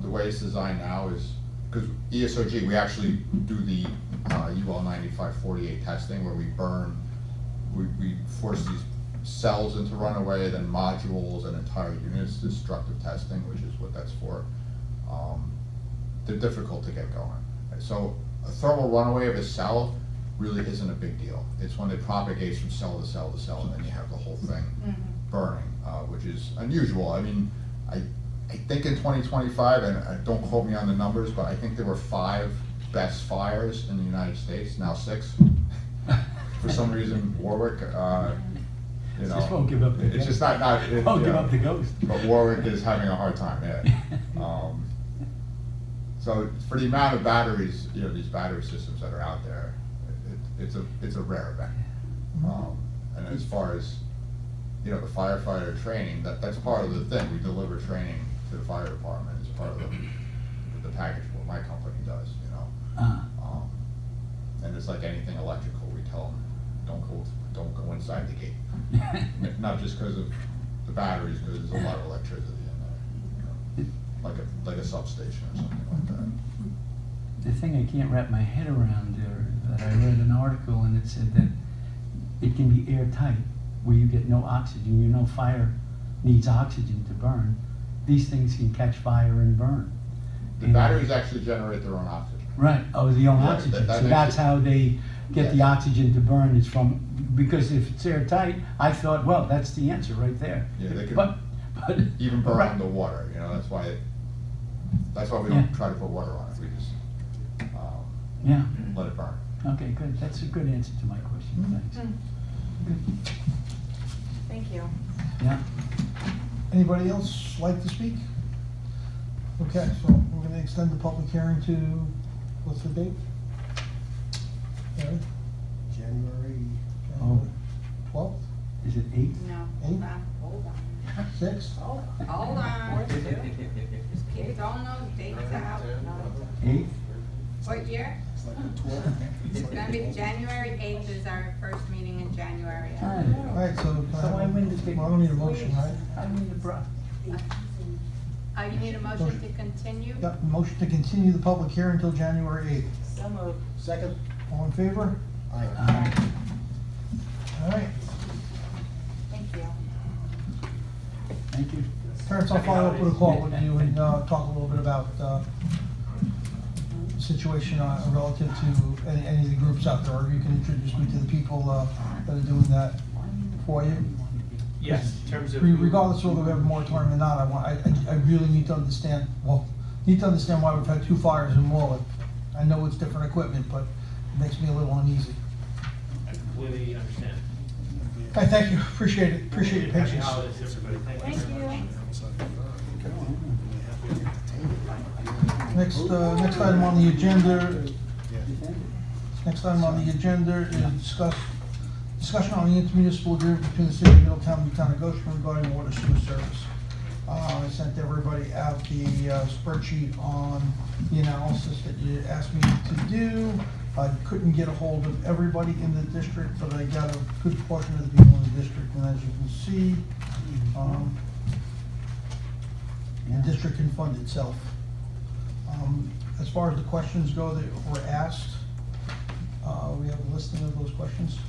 the way it's designed now is, because ESOG, we actually do the UL 9548 testing where we burn, we force these cells into runaway, then modules and entire units, destructive testing, which is what that's for. They're difficult to get going. So a thermal runaway of a cell really isn't a big deal. It's when it propagates from cell to cell to cell, and then you have the whole thing burning, which is unusual. I mean, I think in 2025, and don't quote me on the numbers, but I think there were 5 best fires in the United States, now 6. For some reason, Warwick, you know. Just won't give up the It's ghost. just not, Won't you give know, up the ghost. But Warwick is having a hard time, yeah. So for the amount of batteries, you know, these battery systems that are out there, it's a rare event. And as far as, you know, the firefighter training, that's part of the thing. We deliver training to the fire department as part of the package what my company does, you know. And it's like anything electrical, we tell them, don't go inside the gate. Not just because of the batteries, because there's a lot of electricity in there, you know, like a substation or something like that. The thing I can't wrap my head around there, that I read an article and it said that it can be airtight, where you get no oxygen, you know fire needs oxygen to burn. These things can catch fire and burn. The batteries actually generate their own oxygen. Right, oh, the own Yeah, oxygen, that so that's how they get the Yeah. oxygen to burn is from, because if it's airtight, I thought, well, that's the answer right there. Yeah, they can But even burn right. underwater, you know, that's why we Yeah. don't try to put water on it, we just, Yeah, let it burn. okay, good, that's a good answer to my question, thanks. Good. Thank you. Yeah, anybody else like to speak? Okay, so we're gonna extend the public hearing to, what's the date? January Oh. 12th, is it 8? No, Eight? hold on. 6th? Hold on. Just keep throwing those dates out. 8? What year? It's gonna be January 8th is our first meeting in January. All right, so, So I win the big. well, I don't need a motion, right? I mean, the bra. You need a motion to continue? Got a motion to continue the public hearing until January 8th. So moved. Second? All in favor? Aye. All right. Thank you. Thank you. Terrence, I'll follow up with a call with you and talk a little bit about the situation relative to any of the groups out there, or you can introduce me to the people that are doing that for you. Yes, in terms of. Regardless of whether we have a moratorium or not, I really need to understand, why we've had 2 fires in Warwick. I know it's different equipment, but it makes me a little uneasy. I completely understand. Hey, thank you, appreciate it, appreciate your Happy patience. holidays, everybody, thank you. Thank you. Next item on the agenda, is discussion on the intermunicipal agreement between the city of Middletown and the town of Goshen regarding water sewer service. I sent everybody out the spreadsheet on the analysis that you asked me to do. I couldn't get a hold of everybody in the district, but I got a good portion of the people in the district, and as you can see, the district can fund itself. As far as the questions go that were asked, we have a listing of those questions.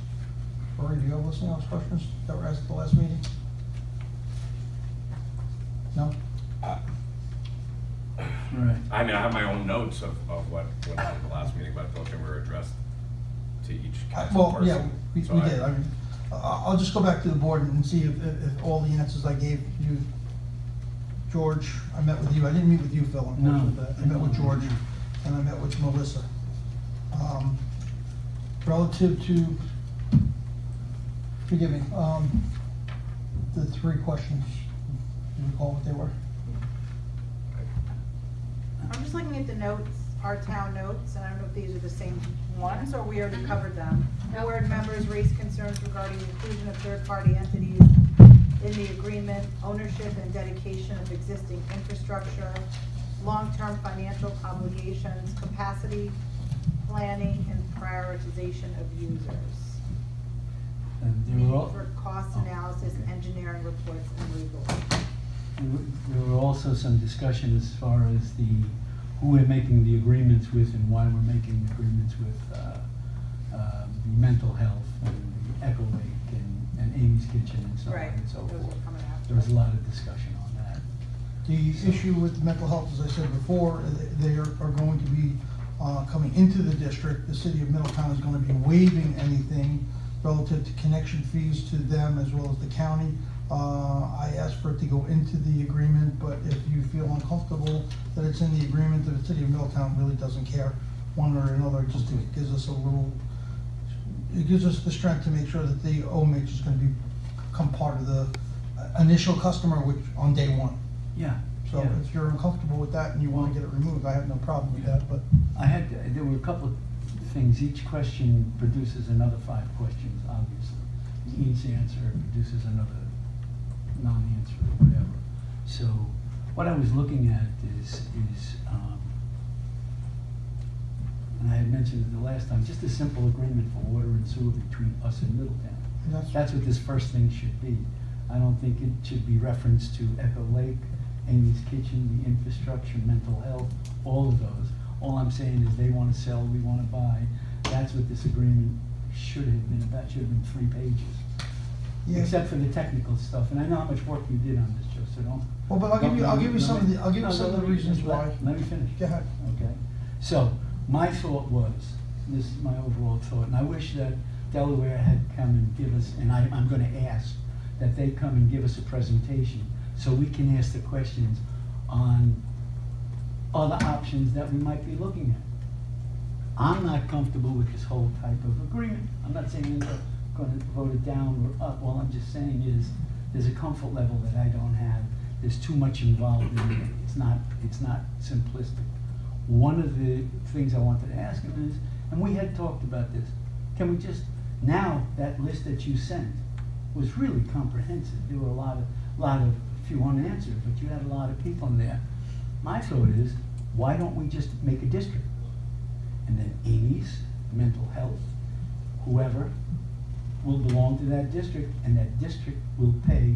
Rory, do you have a listing of those questions that were asked at the last meeting? No? Right. I mean, I have my own notes of what went on at the last meeting, but I feel like they were addressed to each council Well, person. yeah, we So did. I mean, I'll just go back to the board and see if all the answers I gave you, George, I met with you. I didn't meet with you, Phil, unfortunately. No. I met with George and I met with Melissa. Relative to, forgive me, the three questions, do you recall what they were? I'm just looking at the notes, our town notes, and I don't know if these are the same ones, or we already covered them. Board members raised concerns regarding the inclusion of third-party entities in the agreement, ownership and dedication of existing infrastructure, long-term financial obligations, capacity, planning, and prioritization of users. And there Need were, for cost analysis, engineering reports, and legal. there were also some discussion as far as who we're making the agreements with and why we're making the agreements with the mental health and the Echo Lake and Amy's Kitchen and so on Right, and so those forth. are coming after. There was a lot of discussion on that. The issue with mental health, as I said before, they are going to be coming into the district. The city of Middletown is going to be waiving anything relative to connection fees to them as well as the county. I asked for it to go into the agreement, but if you feel uncomfortable that it's in the agreement, the city of Middletown really doesn't care one way or another. It just gives us it gives us the strength to make sure that the OMH is going to become part of the initial customer, which on day one. Yeah. So yeah. if you're uncomfortable with that and you want to get it removed, I have no problem with that, but. There were a couple of things. Each question produces another 5 questions, obviously. Each answer produces another non-answer or whatever. So what I was looking at is and I had mentioned it the last time, just a simple agreement for water and sewer between us and Middletown. That's what this first thing should be. I don't think it should be referenced to Echo Lake, Amy's Kitchen, the infrastructure, mental health, all of those. All I'm saying is they want to sell, we want to buy. That's what this agreement should have been about. Should have been 3 pages. Yeah. Except for the technical stuff, and I know how much work you did on this, Joe, so don't. Well, but I'll give you some of the reasons why. Let me finish. Go ahead. Okay, so my thought was, this is my overall thought, and I wish that Delaware had come and give us, and I'm gonna ask that they come and give us a presentation so we can ask the questions on other options that we might be looking at. I'm not comfortable with this whole type of agreement. I'm not saying they're gonna vote it down or up. All I'm just saying is there's a comfort level that I don't have. There's too much involved in it. It's not simplistic. One of the things I wanted to ask him is, and we had talked about this, can we just, now that list that you sent was really comprehensive. There were a lot of few unanswered, but you had a lot of people in there. My thought is, why don't we just make a district? And then Amy's, mental health, whoever will belong to that district, and that district will pay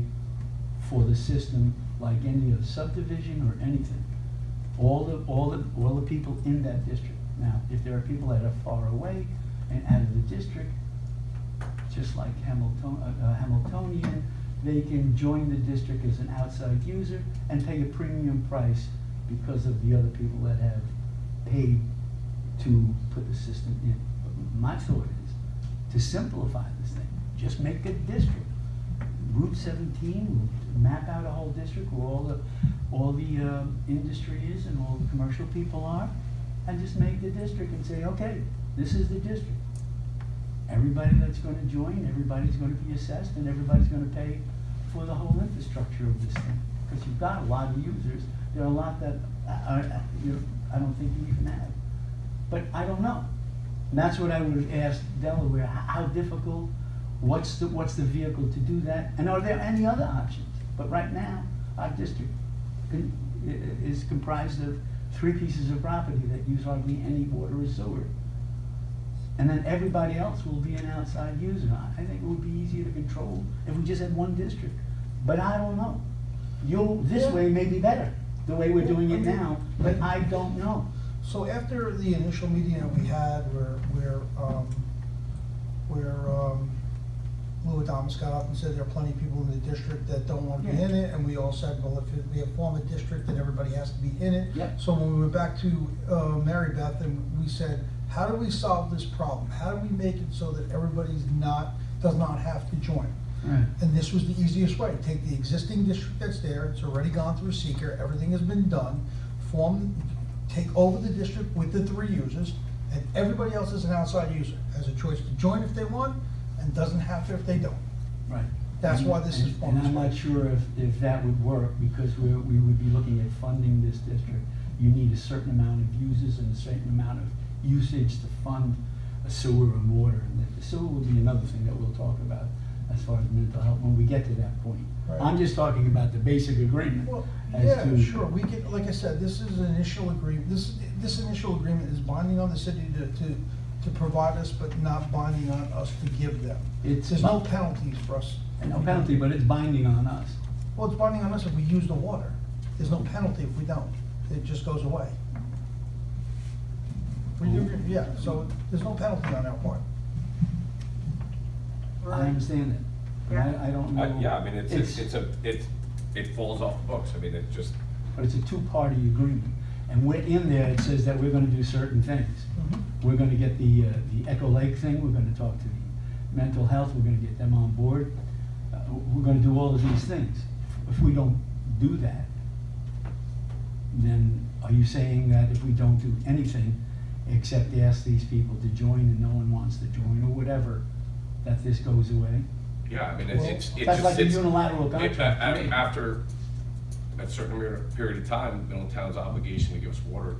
for the system like any other subdivision or anything. All the people in that district. Now, if there are people that are far away and out of the district, just like Hamiltonian, they can join the district as an outside user and pay a premium price because of the other people that have paid to put the system in. But my thought is to simplify this thing, just make a district. Route 17 will map out a whole district where all the industry is and all the commercial people are, and just make the district and say, okay, this is the district. Everybody that's going to join, everybody's going to be assessed, and everybody's going to pay for the whole infrastructure of this thing. Because you've got a lot of users. There are a lot that I don't think you even have. But I don't know. And that's what I would have asked Delaware. How difficult? What's the vehicle to do that? And are there any other options? But right now, our district is comprised of 3 pieces of property that use hardly any water or sewer. And then everybody else will be an outside user. I think it would be easier to control if we just had one district, but I don't know. This way may be better, the way we're doing it now, but I don't know. So after the initial meeting that we had where Lou Thomas got up and said there are plenty of people in the district that don't want to be in it, and we all said, well, if we have formed a district, then everybody has to be in it. Yep. So when we went back to Mary Beth and we said, how do we solve this problem? How do we make it so that everybody's does not have to join? Right. And this was the easiest way. Take the existing district that's there, it's already gone through seeker, everything has been done, take over the district with the 3 users, and everybody else is an outside user, has a choice to join if they want, and doesn't have to if they don't. Right. That's why this is formed. And I'm not sure if that would work, because we would be looking at funding this district. You need a certain amount of users and a certain amount of usage to fund a sewer and water. And the sewer will be another thing that we'll talk about as far as mental health when we get to that point. Right. I'm just talking about the basic agreement. Well, as yeah, to- sure, we can, like I said, this is an initial agreement, this initial agreement is binding on the city to provide us, but not binding on us to give them. There's no penalties for us. And no penalty, but it's binding on us. Well, it's binding on us if we use the water. There's no penalty if we don't. It just goes away. Yeah, so there's no penalty on our part. I understand that. But I don't know. Yeah, I mean, it falls off the books, I mean, it just, But it's a 2-party agreement. And in there, it says that we're gonna do certain things. We're gonna get the Echo Lake thing, we're gonna talk to the mental health, we're gonna get them on board. We're gonna do all of these things. If we don't do that, then are you saying that if we don't do anything except ask these people to join and no one wants to join or whatever, that this goes away? yeah, I mean, Well, it's That's like a it's- unilateral contract. to me. After a certain period of time, Middletown's obligation to give us water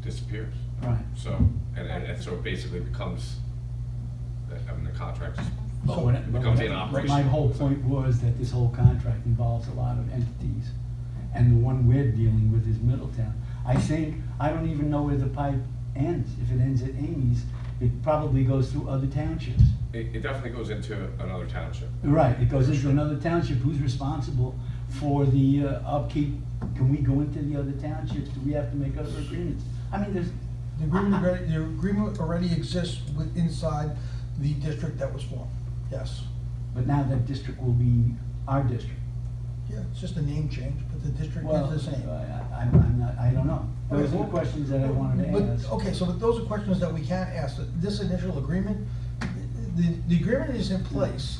disappears. Right. So, and so it basically becomes, I mean, the contract But what- becomes but in My operation. whole point was that this whole contract involves a lot of entities, and the one we're dealing with is Middletown. I don't even know where the pipe ends. If it ends at Amy's, it probably goes through other townships. It definitely goes into another township. Right, it goes into another township. Who's responsible for the upkeep? Can we go into the other townships? Do we have to make other agreements? I mean, there's, The agreement already exists inside the district that was formed, yes. but now that district will be our district. Yeah, it's just a name change, but the district Well, is the same. I'm not, I don't know. Those are the questions that I wanted to But- ask. Okay, so but those are questions that we can't ask. This initial agreement, the agreement is in place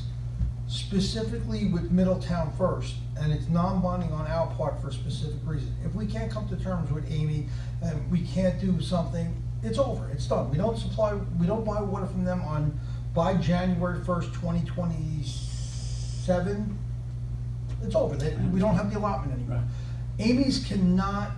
specifically with Middletown first, and it's non-binding on our part for a specific reason. If we can't come to terms with Amy, and we can't do something, it's over, it's done. We don't buy water from them by January 1st, 2027. It's over, we don't have the allotment anymore. Right.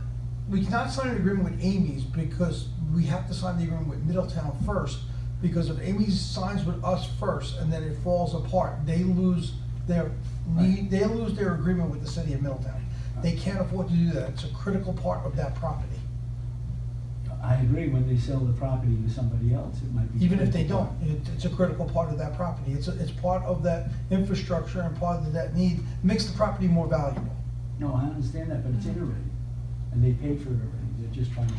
We cannot sign an agreement with Amy's because we have to sign the agreement with Middletown first. Because if Amy's signs with us first and then it falls apart, they lose their agreement with the city of Middletown. They can't afford to do that. It's a critical part of that property. I agree, when they sell the property to somebody else, it might be. Even if they critical. don't, it's a critical part of that property. It's part of that infrastructure and part of that need, makes the property more valuable. No, I understand that, but it's in already, and they paid for it already. They're just trying to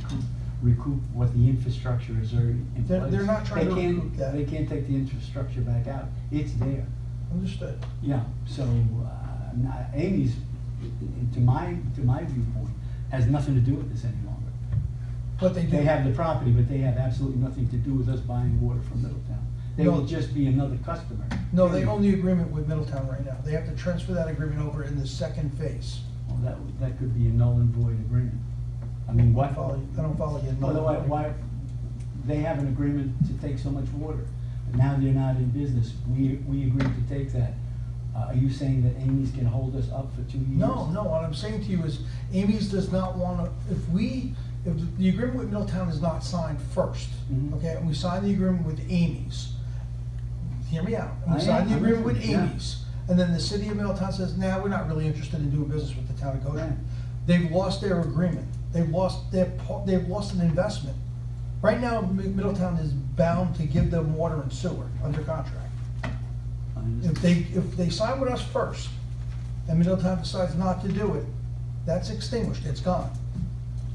recoup what the infrastructure is already in place. They're not trying to They can't- recoup that. They can't take the infrastructure back out. It's there. Understood. Yeah, so, Amy's, to my viewpoint, has nothing to do with this any longer. But they do. They have the property, but they have absolutely nothing to do with us buying water from Middletown. They No. will just be another customer. No, they own the agreement with Middletown right now. They have to transfer that agreement over in the second phase. Well, that could be a null and void agreement. I mean, I what? don't follow you. Well, why, they have an agreement to take so much water, but now they're not in business. We agreed to take that. Are you saying that Amy's can hold us up for 2 years? No, what I'm saying to you is Amy's does not want to, if the agreement with Middletown is not signed first, Mhm. okay, and we sign the agreement with Amy's, hear me out, and we I sign am, the I'm agreement with listening, yeah. Amy's, and then the city of Middletown says, nah, we're not really interested in doing business with the town of Goshen. They've lost their agreement, they've lost an investment. Right now, Middletown is bound to give them water and sewer under contract. If they sign with us first, and Middletown decides not to do it, that's extinguished, it's gone.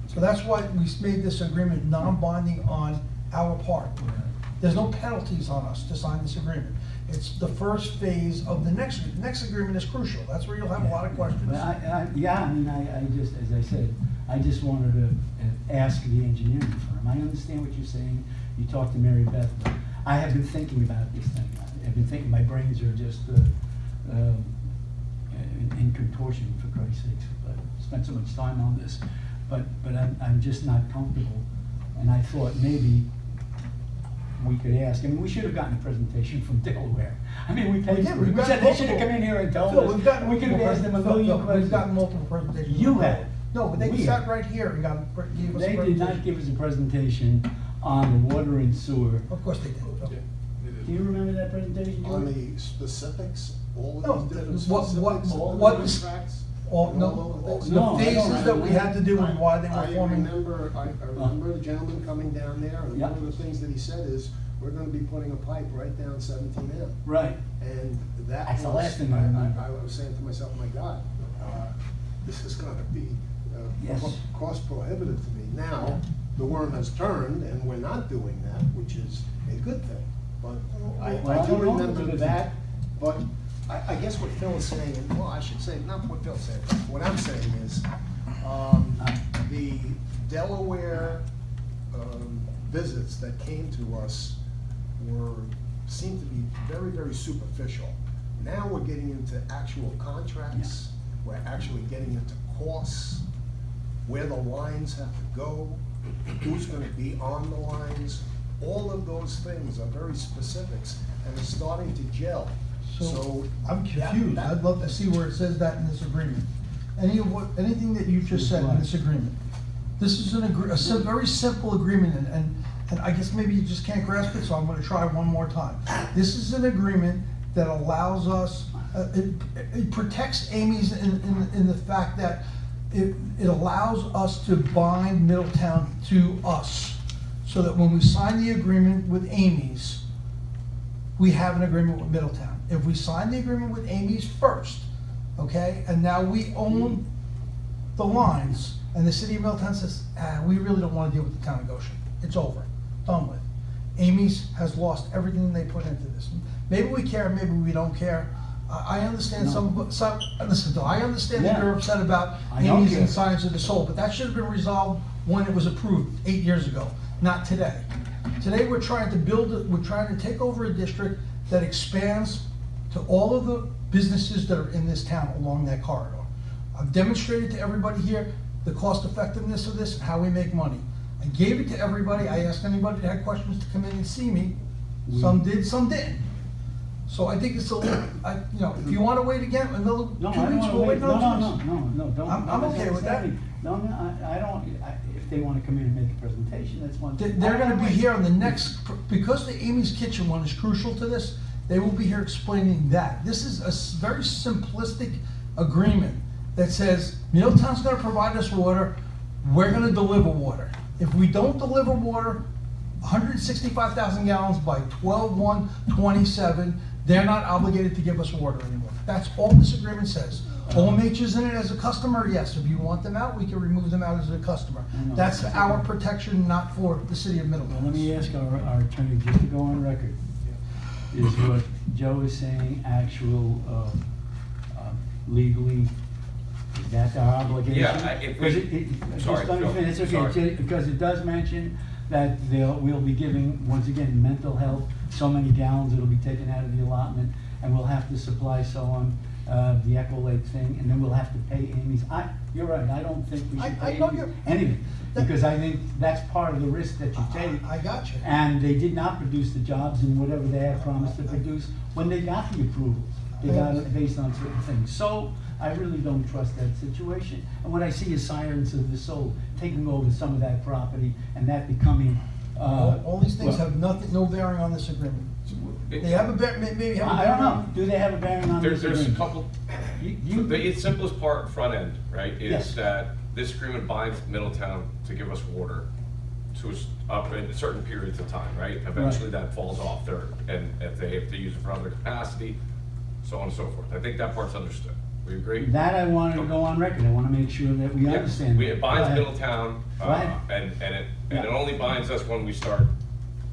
So that's why we made this agreement non-binding on our part. There's no penalties on us to sign this agreement. It's the first phase of the next agreement is crucial, that's where you'll have a lot of questions. But I just, as I said, I just wanted to ask the engineering firm. I understand what you're saying, you talked to Mary Beth, but I have been thinking about this thing. I've been thinking, my brains are just in contortion, for Christ's sakes. I've spent so much time on this, but I'm just not comfortable. And I thought maybe we could ask, I mean, we should have gotten a presentation from Delaware. I mean, we said they should have come in here and told us. We could have asked them a million questions. We've gotten multiple presentations. You have. No, but they sat right here and gave us a presentation. They did not give us a presentation on the water and sewer. Of course they did. Do you remember that presentation, On George? the specifics, all No, of these different what- specifics, all what- the contracts? No, things? the No, I don't phases that we had to do and why they were I forming. remember the gentleman coming down there, and Yeah. one of the things that he said is, we're gonna be putting a pipe right down 17M. Right. And that That's the was, last thing I remember. I was saying to myself, my God, this is gonna be Yes. cost prohibitive to me. Now, the worm has turned, and we're not doing that, which is a good thing. But Well, I I do don't know if remember it's a good that, but I guess what Phil is saying, and well, I should say, not what Phil's saying, what I'm saying is, the Delaware visits that came to us seemed to be very, very superficial. Now we're getting into actual contracts, we're actually getting into costs, where the lines have to go, who's gonna be on the lines. All of those things are very specifics, and it's starting to gel. So I'm confused. I'd love to see where it says that in this agreement. Anything that you just said in this agreement. This is a very simple agreement, and I guess maybe you just can't grasp it, so I'm gonna try one more time. This is an agreement that allows us, it protects Amy's in the fact that it allows us to bind Middletown to us. So that when we sign the agreement with Amy's, we have an agreement with Middletown. If we sign the agreement with Amy's first, okay, and now we own the lines, and the city of Middletown says, we really don't want to deal with the town of Goshen. It's over, done with. Amy's has lost everything they put into this. Maybe we care, maybe we don't care. I understand listen, I understand that you're upset about Amy's and Science of the Soul, but that should have been resolved when it was approved 8 years ago. Not today. Today, we're trying to take over a district that expands to all of the businesses that are in this town along that corridor. I've demonstrated to everybody here the cost effectiveness of this and how we make money. I gave it to everybody. I asked anybody that had questions to come in and see me. Some did, some didn't. So I think it's a little, if you want to wait again, another 2 weeks, we'll wait another 2 weeks. No, don't. I'm okay with that. No, I don't, if they want to come in and make a presentation, that's one thing. They're gonna be here on the next, because the Amy's Kitchen one is crucial to this, they will be here explaining that. This is a very simplistic agreement that says, Middletown's gonna provide us water, we're gonna deliver water. If we don't deliver water, 165,000 gallons by 12/1/27, they're not obligated to give us water anymore. That's all this agreement says. OMH is in it as a customer, yes, if you want them out, we can remove them out as a customer. That's our protection, not for the city of Middletown. Let me ask our attorney, just to go on record, is what Joe is saying actual, legally, is that our obligation? Yeah, if we- Just sorry, let me Joe, finish, it's sorry. okay, because it does mention that we'll be giving, once again, mental health, so many gallons that'll be taken out of the allotment, and we'll have to supply so on, the Echo Lake thing, and then we'll have to pay Amy's. You're right, I don't think we should pay know Amy's you're- anything, because I think that's part of the risk that you take. I got you. And they did not produce the jobs and whatever they had promised to produce when they got the approvals. They got it based on certain things. So I really don't trust that situation. And what I see is Sirens of the Soul taking over some of that property and that becoming. All these things well, have no bearing on this agreement. They have a maybe have a I don't know, do they have a bearing on this There's a agreement? couple, You- the simplest part, front end, right, Yes. is that this agreement binds Middletown to give us water to us up in certain periods of time, right? Eventually that falls off there, and if they have to use it for other capacity, so on and so forth. I think that part's understood. We agree? That I wanted to go on record, I wanna make sure that we Yes, understand. It binds Go ahead. Middletown, Go ahead. and it Yeah. only binds us when we start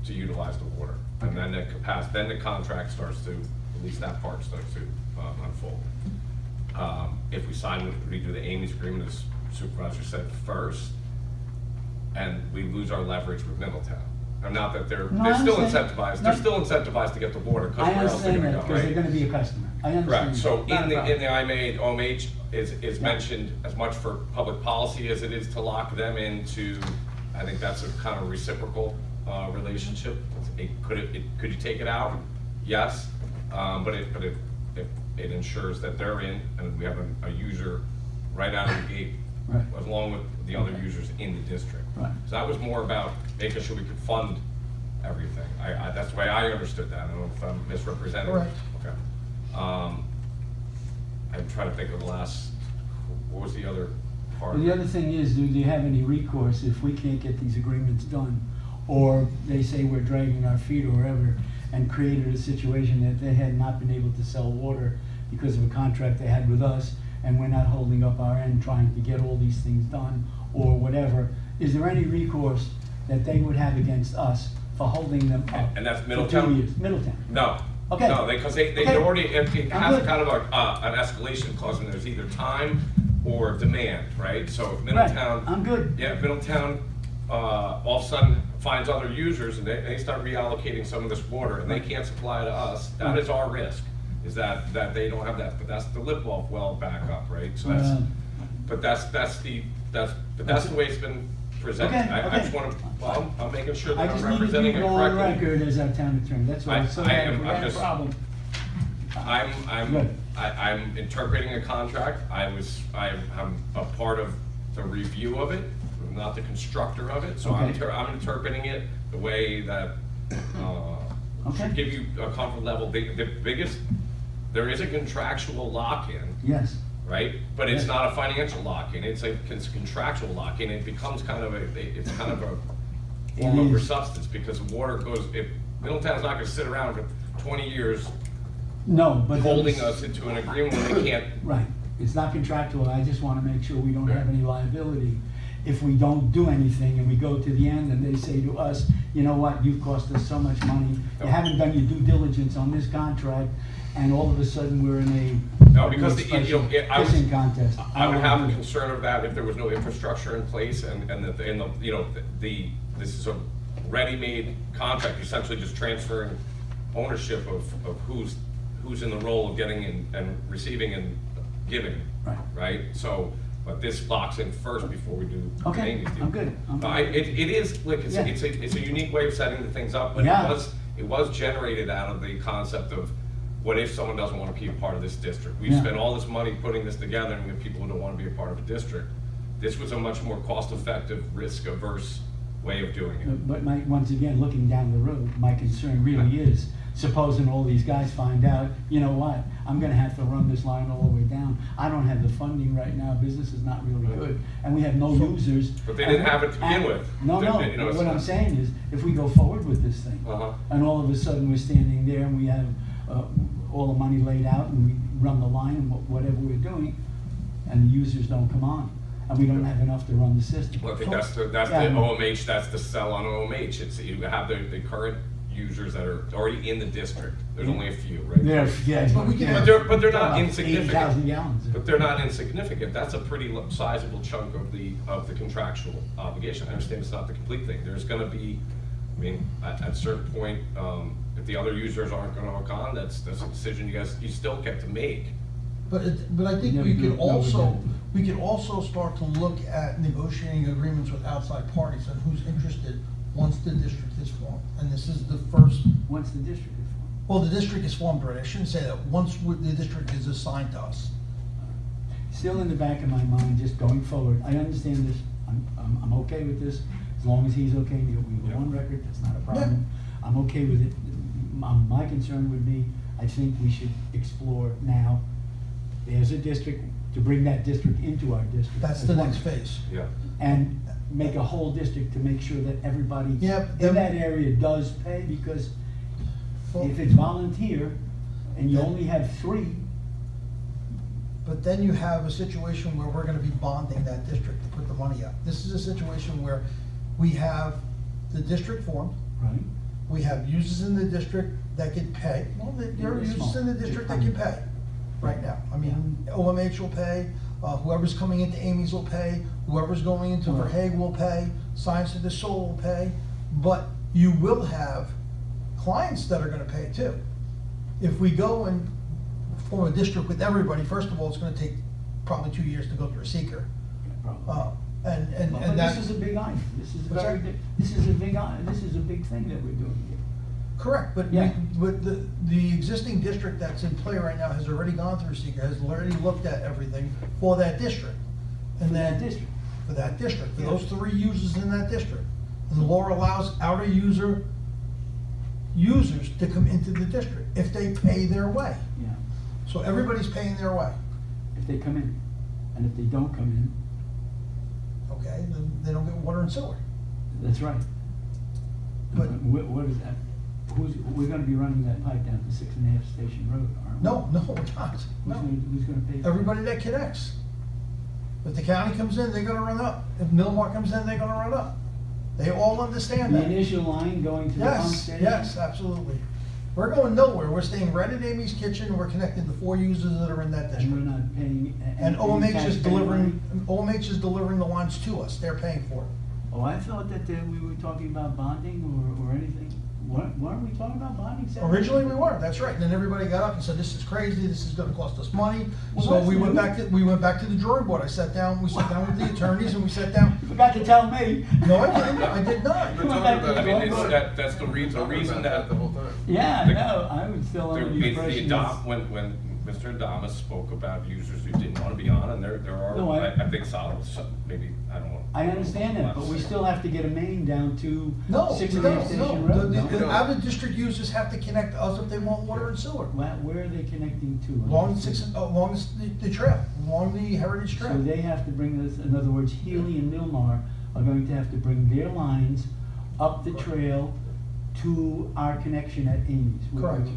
to utilize the water. And then the capacity, then the contract starts to, at least that part starts to unfold. If we sign with, we do the Amy's agreement, as Supervisor said, first, and we lose our leverage with Middletown. And not that they're still understand. incentivized, No. they're still incentivized to get the water, because I where else are they understand gonna that, go, because they're right? gonna be a customer, I understand. Correct, so that. Not a in problem. the IMA, OMH is mentioned as much for public policy as it is to lock them into, I think that's a kind of reciprocal relationship. Could you take it out? Yes, but it ensures that they're in, and we have a user right out of the gate, Right. along with the other users in the district. Right. So that was more about making sure we could fund everything. That's the way I understood that. I don't know if I'm misrepresenting. Correct. Okay. I'm trying to think of the last, what was the other part? Well, the other thing is, do you have any recourse if we can't get these agreements done? Or they say we're dragging our feet or whatever, and created a situation that they had not been able to sell water because of a contract they had with us, and we're not holding up our end trying to get all these things done, or whatever. Is there any recourse that they would have against us for holding them up? And that's for 2 Middletown? years? Middletown. No. Okay. No, because they Okay. already, it I'm has a good. kind of an escalation clause, and there's either time or demand, right? So if Middletown. I'm good. Yeah, if Middletown, all of a sudden finds other users and they start reallocating some of this water and they can't supply to us, that is our risk, is that they don't have that, but that's the Lip-Off well backup, right? So that's, that's the way it's been presented. Okay, I just okay. wanna, well, I'm making sure I that I'm just needed you representing to it go on correctly. record as our town attorney, that's all. So that if we had a problem. Good. I'm interpreting a contract. I'm a part of the review of it, not the constructor of it. So I'm Okay. I'm interpreting it the way that Okay. should give you a comfort level. The biggest, there is a contractual lock-in, Yes. right? But it's Yes. not a financial lock-in. It's a contractual lock-in. It becomes kind of a form It over is. substance, because water goes. If Middletown's not going to sit around for 20 years No, but. holding there's- us into an agreement when they can't. Right, it's not contractual, I just wanna make sure we don't have any liability. If we don't do anything and we go to the end and they say to us, you know what, you've cost us so much money, you haven't done your due diligence on this contract, and all of a sudden we're in a. No, because I was, Kissing contest. I would don't have wanna a do it. concern of that if there was no infrastructure in place and this is a ready-made contract, essentially just transferring ownership of who's in the role of getting and receiving and giving. Right. Right? So, but this locks in first before we do Okay, Amy's deal. I'm good, I'm good. It is, look, Yeah. it's a unique way of setting the things up, but Yeah. it was generated out of the concept of, what if someone doesn't want to be a part of this district? We've Yeah. spent all this money putting this together, and we have people who don't want to be a part of a district. This was a much more cost-effective, risk-averse way of doing it. But once again, looking down the road, my concern really is, supposing all these guys find out, you know what, I'm gonna have to run this line all the way down. I don't have the funding right now, business is not really good, and we have no users. But they didn't have it to begin And- with. No, They- you know, it's what I'm not- saying is, if we go forward with this thing, Uh-huh. and all of a sudden we're standing there and we have all the money laid out and we run the line and whatever we're doing, and the users don't come on, and we don't have enough to run the system. Well, I think that's the Yeah. OMH, that's the sell on OMH. It's, you have the current users that are already in the district. There's only a few, right? Yeah. But we can- But they're not About insignificant. 80,000 gallons. But they're not insignificant. That's a pretty sizable chunk of the contractual obligation. I understand it's not the complete thing. There's gonna be, I mean, at a certain point, if the other users aren't gonna hook on, that's a decision you still get to make. But I think Never we do- could no, we also, don't. we could also start to look at negotiating agreements with outside parties and who's interested once the district is formed. And this is the first, Once the district is formed. well, the district is formed, but I shouldn't say that, once the district is assigned to us. Still in the back of my mind, just going forward, I understand this, I'm okay with this, as long as he's okay, we go on record, that's not a problem. I'm okay with it. my concern would be, I think we should explore now, there's a district, to bring that district into our district. That's as the one. next phase. Yeah. And make a whole district to make sure that everybody Yeah, in then- that area does pay, because Well- if it's volunteer and you only have 3, But then you have a situation where we're gonna be bonding that district to put the money up. This is a situation where we have the district formed, right? we have users in the district that can pay. Well, there are They're users small. in the district that can pay right now. I mean, OMH will pay, whoever's coming into Amy's will pay, whoever's going into Right. Verhaeghe will pay, Science of the Soul will pay, but you will have clients that are gonna pay too. If we go and form a district with everybody, first of all, it's gonna take probably 2 years to go through a seeker. Probably. And But that. this is a big item, this is What's very, that? this is a big item, this is a big thing that we're doing here. Correct, but Yeah. but the existing district that's in play right now has already gone through seeker, has already looked at everything for that district. And For that then, district. for that district, for Yeah. those 3 users in that district. And the law allows outer users to come into the district if they pay their way. Yeah, So everybody's paying their way, if they come in, and if they don't come in, okay, then they don't get water and sewer. that's right. But- What is that? We're gonna be running that pipe down to 6.5 Station Road, aren't we? No, we're not, no. Who's gonna pay for it? Everybody that connects. If the county comes in, they're gonna run up. If Millmar comes in, they're gonna run up. They all understand The that. initial line going to the pump Yes, station? yes, absolutely. We're going nowhere. We're staying right at Amy's Kitchen. We're connecting the 4 users that are in that And we're district. not paying. And any OMH is taxpayer delivering, money? OMH is delivering the lines to us. They're paying for it. Oh, I thought that we were talking about bonding or anything. Weren't we talking about bonding? separately? Originally, we were, that's right. And then everybody got up and said, this is crazy, this is gonna cost us money. Well, So that's we went new. back to the drawing board. We sat down with the attorneys and we sat down. You forgot to tell me. No, I didn't. I did not. You went back to the I mean, drawing it's, board. that's the reason that. the whole time. Yeah, no, I was still under the It's the impression. adopt, when Mr. Adamas spoke about users who didn't wanna be on, and there No, are, I- I think solid, maybe, I don't know. I understand that, but we still have to get a main down to No, 6.5 Station Road. The no? out-of-district users have to connect to us if they want water and sewer. Where are they connecting to? Along the trail, along the Heritage So Trail. they have to bring this, in other words, Healy and Milmar are going to have to bring their lines up the trail to our connection at Amy's. Correct.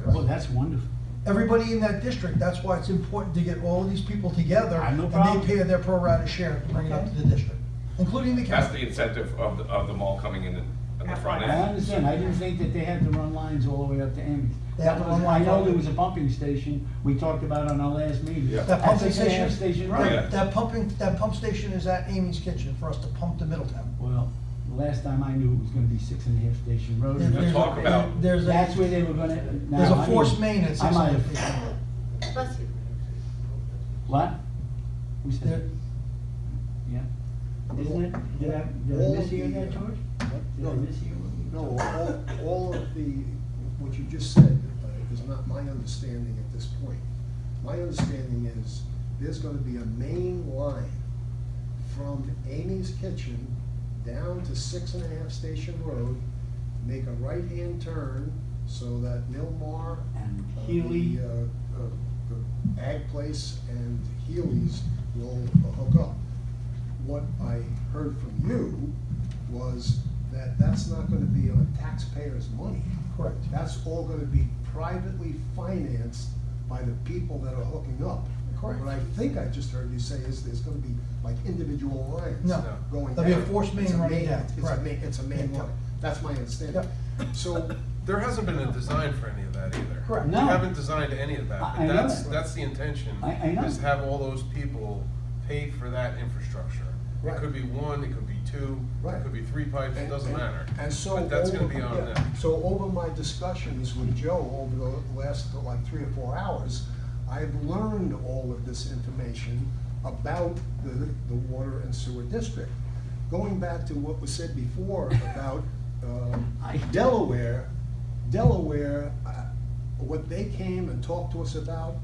Well, that's wonderful. Everybody in that district, that's why it's important to get all of these people together. I have no And problem. they pay their pro rata share to bring it up to the district, including the That's county. the incentive of the mall coming in the front I end. understand, I didn't think that they had to run lines all the way up to Amy's. They have That to was, run I lines all know the there way. was a pumping station we talked about on our last meeting. Yeah. That At pumping 6.5 station, Station Road. Yeah. that pump station is at Amy's Kitchen for us to pump to Middletown. Well, the last time I knew it was gonna be 6.5 Station Road. There- Let's talk about- There's That's a, where they were gonna. now, there's a I force mean, main at I might 6.5 have- Station Road. Bless you. What? We There- said, yeah. Isn't it, did I All miss of you the, that, George? Did I no, miss you? No, all of the, what you just said is not my understanding at this point. My understanding is there's gonna be a main line from Amy's Kitchen down to 6.5 Station Road, make a right-hand turn so that Milmar, And Healy, the Ag Place and Healy's will hook up. What I heard from you was that that's not gonna be on taxpayers' money. Correct. That's all gonna be privately financed by the people that are hooking up. Correct. What I think I just heard you say is there's gonna be like individual lines No. going down. There'll be a force main It's a running down. It's a Correct. main, it's a main Yeah. line. That's my understanding. So, There hasn't been a design for any of that either. Correct. No. We haven't designed any of that, I but know that's, that. that's the intention. I know. Is to have all those people pay for that infrastructure. It Right. could be one, it could be two, Right. it could be 3 pipes, it doesn't matter. And so. But that's gonna be over- on yeah. them. So over my discussions with Joe over the last like 3 or 4 hours, I've learned all of this information about the water and sewer district. Going back to what was said before about Delaware, what they came and talked to us about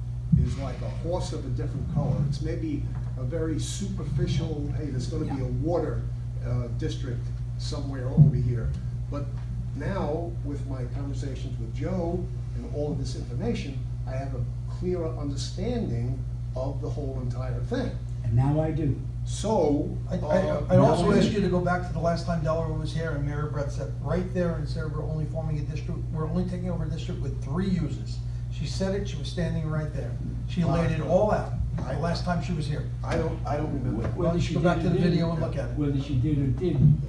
is like a horse of a different color. It's maybe a very superficial, hey, there's gonna be a water district somewhere over here. But now, with my conversations with Joe and all of this information, I have a clearer understanding of the whole entire thing. And now I do. So, I'd also ask you to go back to the last time Delaware was here, and Mary Brett said, right there, and said, we're only forming a district, we're only taking over a district with 3 users. She said it, she was standing right there. She laid it all out, the last time she was here. I don't remember. Well, you should go back to the video and look at it. Whether she did or didn't.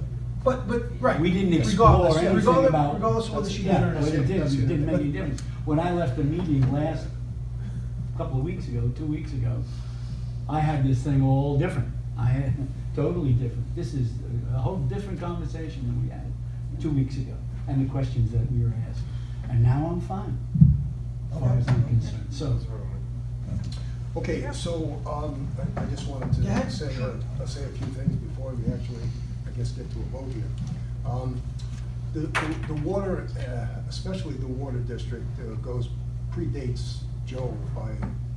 But, right. We didn't explore Regardless, anything regardless- about. Regardless of whether she did Yeah, or not. whether it did, That's it didn't make But- any difference. When I left the meeting last, couple of weeks ago, 2 weeks ago, I had this thing all different. I had, totally different. This is a whole different conversation than we had 2 weeks ago, and the questions that we were asked. And now I'm fine, as far as I'm concerned, so. Okay, so, I just wanted Go ahead. to say a few things before we actually, I guess, get to a vote here. The water, especially the water district, predates Joe by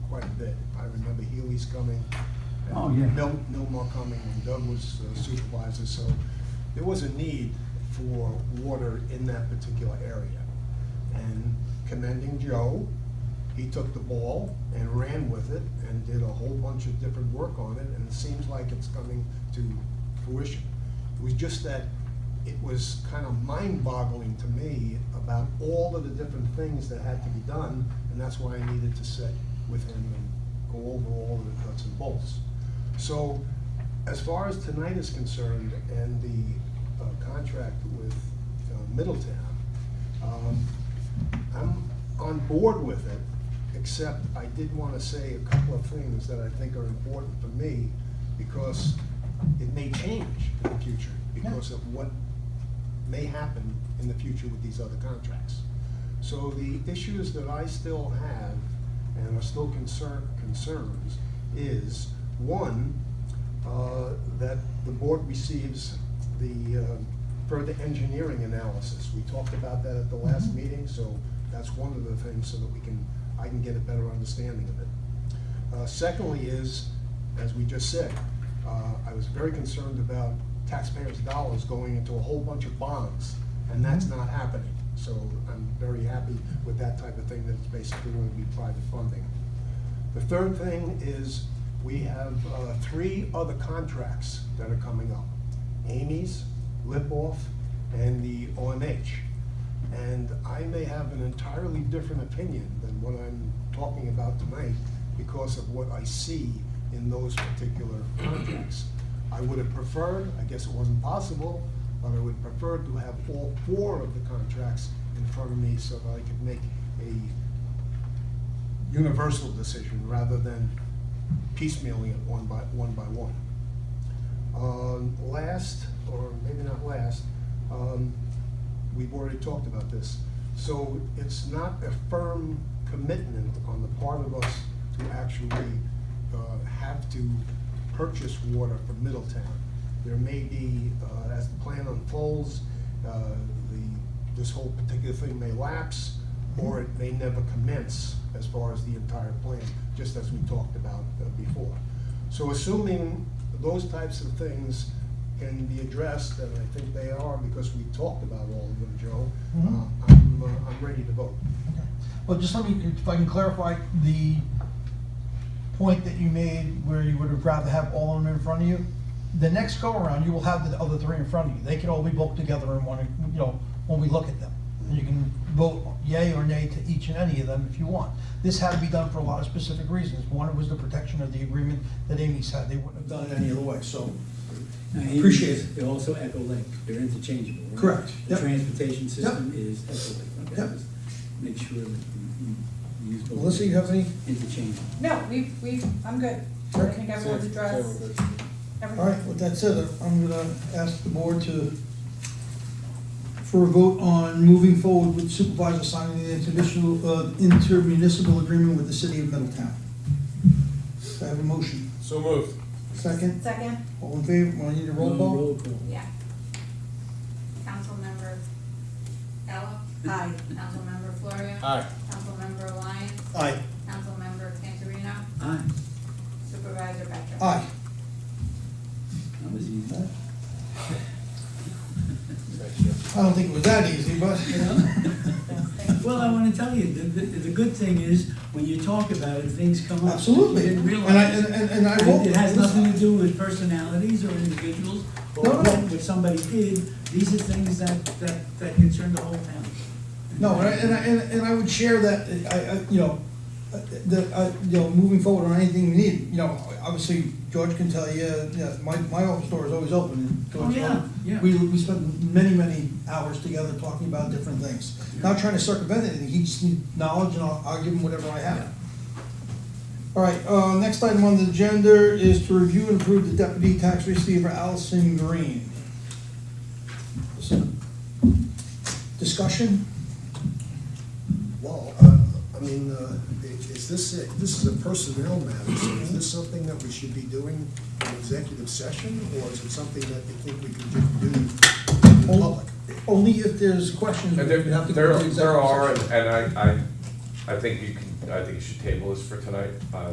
quite a bit. I remember Healy's coming. and Oh, yeah. Milmar coming, and Doug was supervisor, so there was a need for water in that particular area. And commending Joe, he took the ball and ran with it and did a whole bunch of different work on it, and it seems like it's coming to fruition. It was just that it was kind of mind-boggling to me about all of the different things that had to be done, and that's why I needed to sit with him and go over all of the nuts and bolts. So, as far as tonight is concerned, and the contract with Middletown, I'm on board with it, except I did want to say a couple of things that I think are important for me, because it may change in the future because of what may happen in the future with these other contracts. So the issues that I still have and are still concerns is, one, that the board receives the further engineering analysis. We talked about that at the last meeting, so that's one of the things so that I can get a better understanding of it. Secondly is, as we just said, I was very concerned about taxpayers' dollars going into a whole bunch of bonds, and that's not happening. So I'm very happy with that type of thing, that it's basically going to be private funding. The third thing is, we have 3 other contracts that are coming up. Amy's, Lipoff, and the OMH. And I may have an entirely different opinion than what I'm talking about tonight because of what I see in those particular contracts. I would have preferred, I guess it wasn't possible, but I would prefer to have all 4 of the contracts in front of me so that I could make a universal decision rather than piecemealing it one by one. Last, or maybe not last, we've already talked about this. So it's not a firm commitment on the part of us to actually have to purchase water from Middletown. There may be, as the plan unfolds, this whole particular thing may lapse, or it may never commence as far as the entire plan, just as we talked about before. So assuming those types of things can be addressed, and I think they are because we talked about all of them, Joe, I'm ready to vote. Okay. Well, just let me, if I can clarify the point that you made where you would have rather have all of them in front of you. The next go around, you will have the other 3 in front of you. They can all be booked together in one, when we look at them. And you can vote yay or nay to each and any of them if you want. This had to be done for a lot of specific reasons. One was the protection of the agreement that Amy said. They wouldn't have done it any other way, so. Appreciate it. They're also Echo-Link, they're interchangeable, right? Correct. The Yep. transportation system is Echo-Link, okay? Yep. Just make sure that you use both. Melissa, you have any? Interchangeable. No, I'm good. I Okay. think everyone's addressed everything. All right, with that said, I'm gonna ask the board for a vote on moving forward with supervisor signing the intermunicipal agreement with the city of Middletown. Do I have a motion? So moved. Second? Second? All in favor? Want to need a roll call? Roll call. Yeah. Councilmember Ella? Aye. Councilmember Florio? Aye. Councilmember Lyons? Aye. Councilmember Cantorino? Aye. Supervisor Petra? Aye. That was easy. Thanks, Jeff. I don't think it was that easy, but, You know? Well, I wanna tell you, the good thing is, when you talk about it, things come up. that absolutely. You didn't realize. And I hope. It has nothing to do with personalities or individuals, or No, no. what somebody did. These are things that concern the whole town. No, and I would share that, you know, moving forward on anything we need, you know, obviously, George can tell you, my office door is always open. And George, Oh, yeah, yeah. We spend many hours together talking about different things. Not trying to circumvent anything, he just needs knowledge, and I'll give him whatever I have. All right, next item on the agenda is to review and approve the deputy tax receiver Allison Green. Discussion? Well, I mean, this is a personnel matter, so is this something that we should be doing in executive session, or is it something that you think we can just do in public? Only if there's questions, And we have to go to executive there are, session. and I think you should table this for tonight. I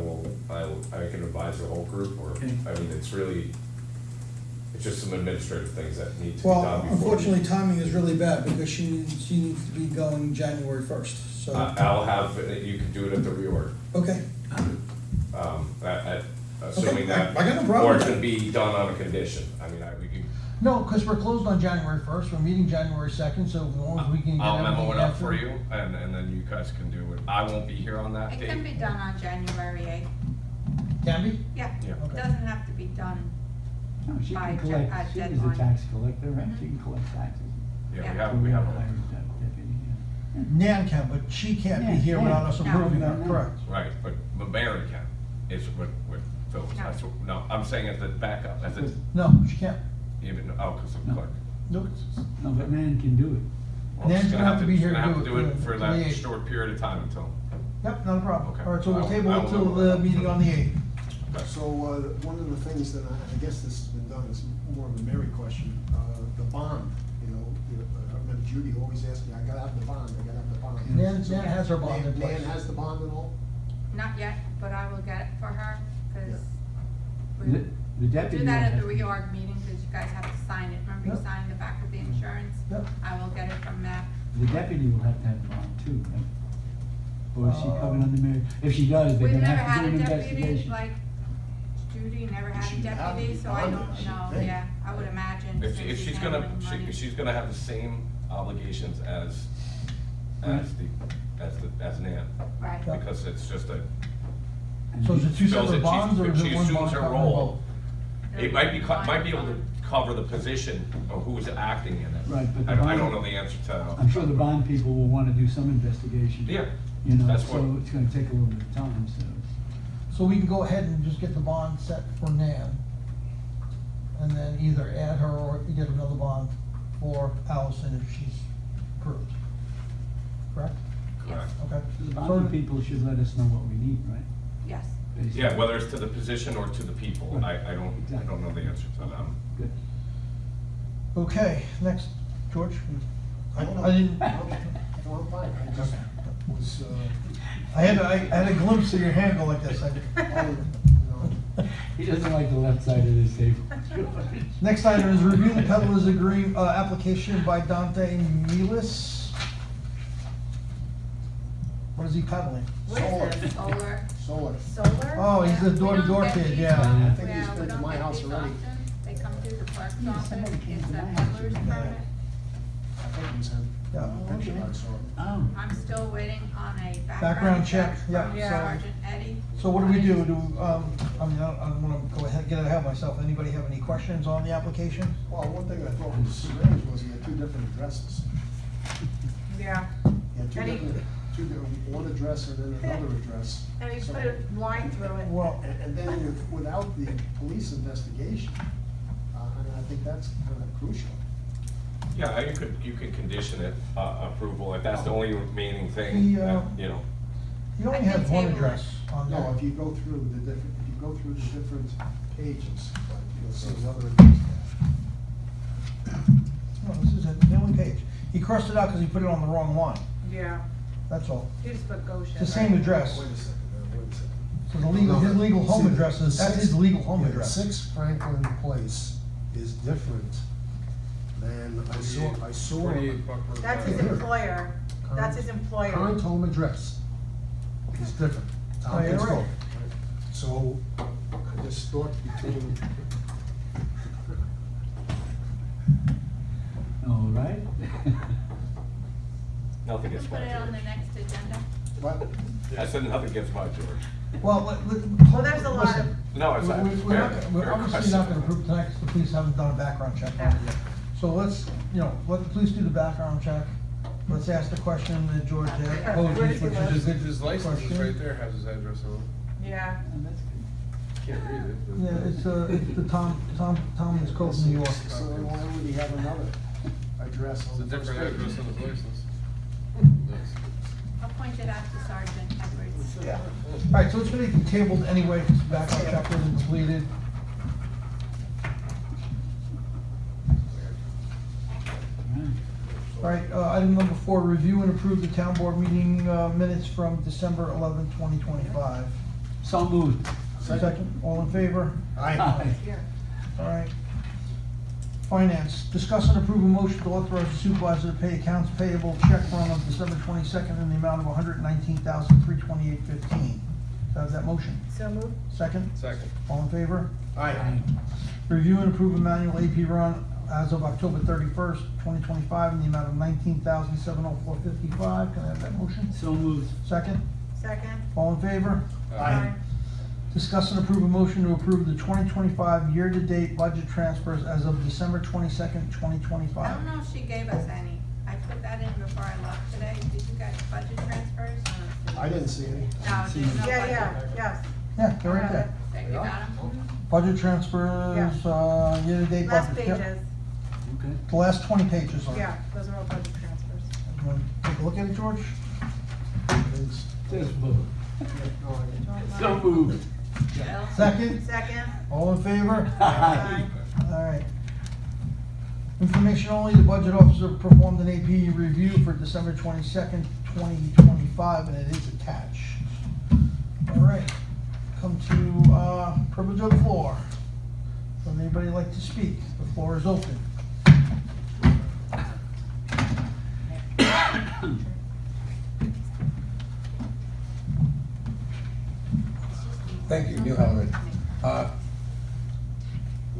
can advise the whole group, or, Okay. I mean, it's just some administrative things that need to be Well, done before. unfortunately, timing is really bad, because she needs to be going January 1st, so, I'll have, you can do it at the reorg. okay. Assuming that. I got no problem Or with it that. can be done on a condition. I mean, we can. No, because we're closed on January 1st, we're meeting January 2nd, so as long as we can get I'll everything memo it up after- for you, and then you guys can do it. I won't be here on that It date. can be done on January 8th. Can be? Yeah, Yeah. it doesn't have to be done. No, she By can collect, at she is a deadline. tax collector, right? She can collect taxes. Yeah, Yeah. we have, Hire a deputy, yeah. Nan can, but she can't be Yeah, here yeah. without us No. approving No, her, no. correct? right, but Mary can, is what Phil was, No. that's what, no, I'm saying as the backup, as a, No, she can't. even, because of No. clerk. Nope. No, but Nan can do it. Well, Nan's she's gonna have to be here she's gonna to have do it, for the that 8th. short period of time until. Yep, not a problem. Okay. All right, so we'll I'll- table I'll it till memo the it. meeting on the 8th. So, one of the things that I guess this has been done is more of a Mary question, the bond, you know, I remember Judy always asked me, I gotta have the bond, I gotta have the bond. Nan So has her bond in place. Nan has the bond and all? Not yet, but I will get it for her, because The we the deputy. do that at the will have- reorg meeting, because you guys have to sign it. Remember you Yep. signed the back of the insurance? Yep. I will get it from Matt. The deputy will have to have a bond too, right? Or is she covered under Mary? If she does, they're We've gonna never have to had do a an deputy, investigation. like Judy never had She a would have to deputy, be so I don't bonded, I should know, think. yeah, I would imagine. If since she's handling gonna, money. she's gonna have the same obligations as Nan, Right. Yeah. because it's just a. And So is it two Shows separate that bonds, or is she it one assumes bond her covering role. both? It might be able to cover the position of who's acting in it. Right, but the I don't bond- know the answer to that. I'm sure the bond people will wanna do some investigation. Yeah, You know, that's so what- it's gonna take a little bit of time, so. So we can go ahead and just get the bond set for Nan, and then either add her or get another bond for Allison if she's approved. Correct? correct. Okay. The So- bond people should let us know what we need, right? Yes. Basically. Yeah, whether it's to the position or to the people, I don't know the answer to that. Good. Okay, next, George? I No, didn't, No, I'm fine, I just was, I had a glimpse of your hand go like this. He doesn't like the left side of this table. Next item is review the peddler's application by Dante Milas. What is he peddling? What is this, solar? Solar. Solar? Oh, he's Yeah, the door-to-door we don't get kid, these yeah. often. I think he's Yeah, been we to don't my get house these already. often. They come through the clerk's Yeah, office, somebody came it's to a my house peddler's yesterday. permit. I think it was him. Yeah. Picture I saw. Oh. I'm still waiting on a Background background check, check yeah, from so- Sergeant Eddie. So what do we do? I wanna go ahead, get ahead of myself. Anybody have any questions on the application? Well, one thing I thought was strange was he had two different addresses. Yeah, He had And he- one address and then another address. and he So- put a line through it. Well, And then without the police investigation, and I think that's kind of crucial. Yeah, you could condition it, approval, if that's the only remaining He, thing, he you know. only has one address on No, there. if you go through the different pages, like, you'll see the other address. No, this is it, the only page. He crossed it out because he put it on the wrong line, Yeah, that's all. you just put Goshen. It's the same address. Wait a second, wait a second. So his legal home See, address is, that's six- his legal home yeah, address. 6 Franklin Place is different And I saw. 28 Buckler That's his Drive. employer, that's his employer. Current home address is different. It's how Oh, you're it's right. called. So I just thought between, All right? Nothing gets Put by it on the George. next agenda. What? I said nothing gets by George. Well, Well, there's a lot of, No, it's not. We're not, we're Fair obviously question. not gonna approve tonight, because the police haven't done a background check on it yet. So let's, let the police do the background check. Let's ask the question that George Yeah. posed, Where does he which live? is a good His license is question. right there, has his address on it. yeah. Can't read it. but- Yeah, it's the Tomlin's Cove, New York. So why would he have another address It's a different address on his license. I'll point it out to Sergeant Edwards. Yeah. All right, so it's gonna be tabled anyway, because the background check wasn't completed. All right, item number 4, review and approve the town board meeting minutes from December 11, 2025. So moved. Second, all in favor? Aye. All right. Finance, discuss and approve a motion to authorize the supervisor to pay accounts payable check run of December 22nd in the amount of $119,328.15. Have that motion? So moved. Second, Second. all in favor? Aye. Review and approve a manual AP run as of October 31st, 2025 in the amount of $19,704.55. Can I have that motion? So moved. Second, Second. all in favor? Aye. Discuss and approve a motion to approve the 2025 year-to-date budget transfers as of December 22nd, 2025. I don't know if she gave us any. I put that in before I left today. Did you get budget transfers? I didn't see any. No, there's no budget. Yeah, yes. Yeah, they're right there. Think you got them? Budget transfers, year-to-date Last budget. Yep. pages, Okay. The last 20 pages are. yeah, those are all budget transfers. You wanna take a look at it, George? Just moved. So moved. Bill? Second, Second. all in favor? Aye. All right. Information only, the budget officer performed an AP review for December 22nd, 2025, and it is attached. All right, come to privilege of the floor. Would anybody like to speak? The floor is open. Thank you, Neil Halloran.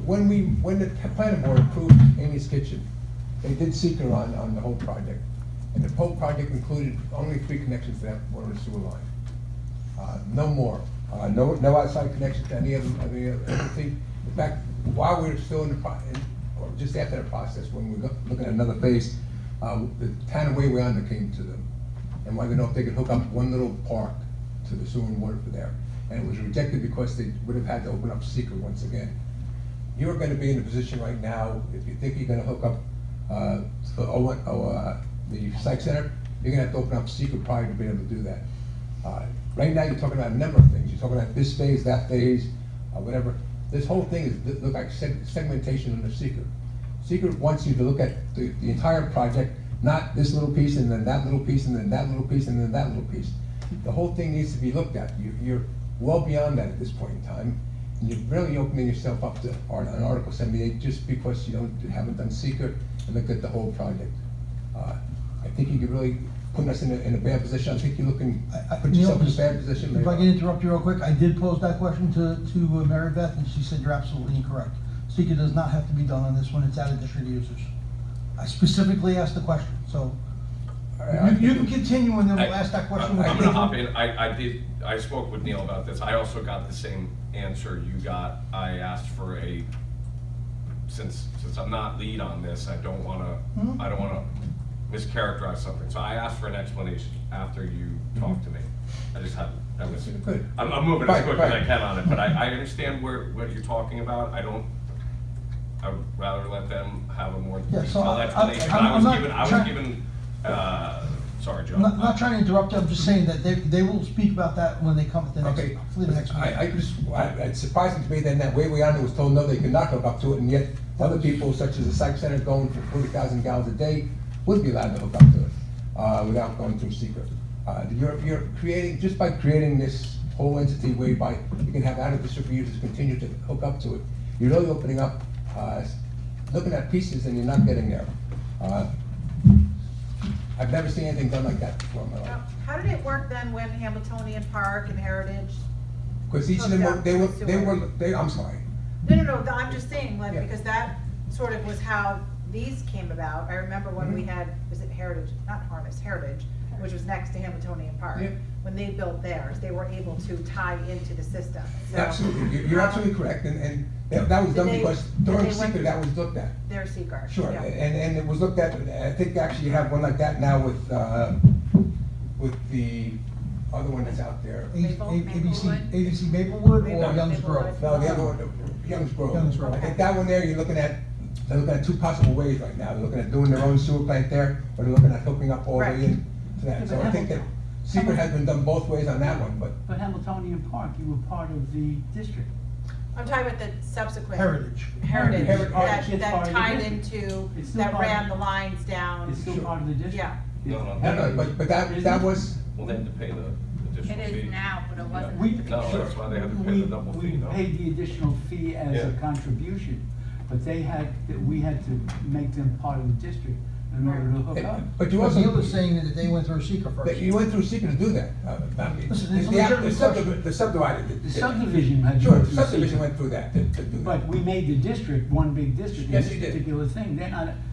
When the planning board approved Amy's Kitchen, they did seeker on the whole project. And the whole project included only 3 connections to that water and sewer line. No more. No outside connection to any other entity. In fact, while we were still or just after the process, when we were looking at another phase, the town of Wayanda came to them and wanted to know if they could hook up one little park to the sewer and water for there. And it was rejected because they would have had to open up seeker once again. You're gonna be in a position right now, if you think you're gonna hook up, the psych center, you're gonna have to open up seeker prior to being able to do that. Right now, you're talking about a number of things. You're talking about this phase, that phase, whatever. This whole thing is, look like segmentation under seeker. Seeker wants you to look at the entire project, not this little piece and then that little piece and then that little piece and then that little piece. The whole thing needs to be looked at. You're well beyond that at this point in time. And you're really opening yourself up to an Article 78 just because you haven't done seeker and looked at the whole project. I think you're really putting us in a bad position. I think you're put yourself in a bad position. If I can interrupt you real quick, I did pose that question to Mary Beth, and she said you're absolutely incorrect. Seeker does not have to be done on this one, it's out of district users. I specifically asked the question, so you can continue and then we'll ask that question. I'm gonna hop in. I spoke with Neil about this. I also got the same answer you got. I asked for since I'm not lead on this, I don't wanna mischaracterize something. So I asked for an explanation after you talked to me. I just haven't, Good. I'm moving as quick as I can on it, but I understand what you're talking about. I would rather let them have a more Yeah, so detailed explanation. I was given, sorry, Joe. I'm not trying to interrupt you, I'm just saying that they will speak about that when they come at the next, hopefully the next meeting. It's surprising to me that Wayanda was told no, they could not hook up to it, and yet other people, such as the psych center going for 40,000 gallons a day, would be allowed to hook up to it without going through secret. You're creating, just by creating this whole entity whereby you can have out-of-district users continue to hook up to it, you're really opening up looking at pieces and you're not getting there. I've never seen anything done like that before in my life. Now, how did it work then when Hamiltonian Park and Heritage? Because each of them I'm sorry. No, I'm just saying, like, Yeah. because that sort of was how these came about. I remember when we had, was it Heritage, not Harness, Heritage, which was next to Hamiltonian Park. Yeah. When they built theirs, they were able to tie into the system. So, Absolutely, you're absolutely correct, and that was done Did they- because did during they went- secret, that was looked at. Their seeker. Sure, yeah. and it was looked at, I think actually you have one like that now with the other one that's out there. ABC Maplewood or Maplewood. Youngs Grove? No, the other one, Youngs Grove. Youngs Grove. I think that one there, they're looking at two possible ways right now. They're looking at doing their own sewer plant there, or they're looking at hooking up all the way in to that. So I think that secret has been done both ways on that one, but. But Hamiltonian Park, you were part of the district. I'm talking about the subsequent. Heritage. Heritage, Heritage. that, It's part that of the tied district. into, It's still that part of- ran the lines down. It's still Sure. part of the district. Yeah. No, But that was, Well, they had to pay the additional It fee. is now, but it wasn't. We, at the No, beginning. that's why they had to pay the double fee, no? We paid the additional fee as a Yeah. contribution, but we had to make them part of the district in order to hook up. but you But also. Neil is saying that they went through secret first. That you went through secret to do that. I mean, Listen, it's a the legitimate question. the subdivided. did The that. subdivision had. Sure, gone the through subdivision secret. went through that to do that. But we made the district one big district in Yes, this you did. particular thing.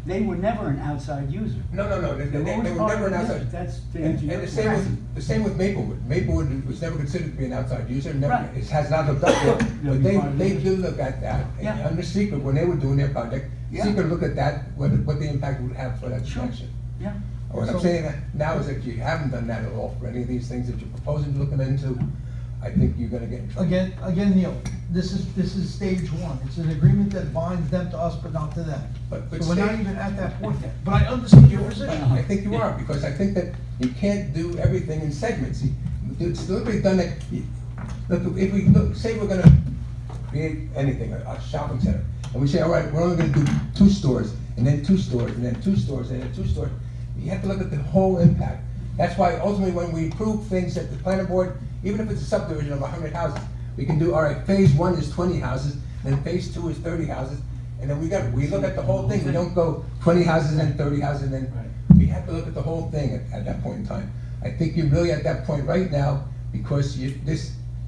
They were never an outside user. No, they They were were part never of an the outside. district. That's the And engineer. the same with Maplewood. Maplewood was never considered to be an outside user, never, Right. it has not looked up yet. They'll But be part of the they district. do look at that, Yeah. and under secret, when they were doing their project, Yeah. secret looked at that, what the impact would have for that Sure. section. Yeah. What I'm So- saying now is that you haven't done that at all for any of these things that you're proposing to looking into. I think you're gonna get in trouble. Again, Neil, this is stage one. It's an agreement that binds them to us, but not to them. But So we're not stage- even at that point yet. But I understand your position. I think you are, because I think that you can't do everything in segments. It's literally done that, look, if we look, say we're gonna create anything, a shopping center, and we say, all right, we're only gonna do 2 stores, and then 2 stores, and then 2 stores, and then 2 stores. You have to look at the whole impact. That's why ultimately when we approve things at the planning board, even if it's a subdivision of 100 houses, we can do, all right, phase 1 is 20 houses, then phase 2 is 30 houses, and then we look at the whole thing. We don't go 20 houses and then 30 houses, and then, we have to look at the whole thing at that point in time. I think you're really at that point right now, because you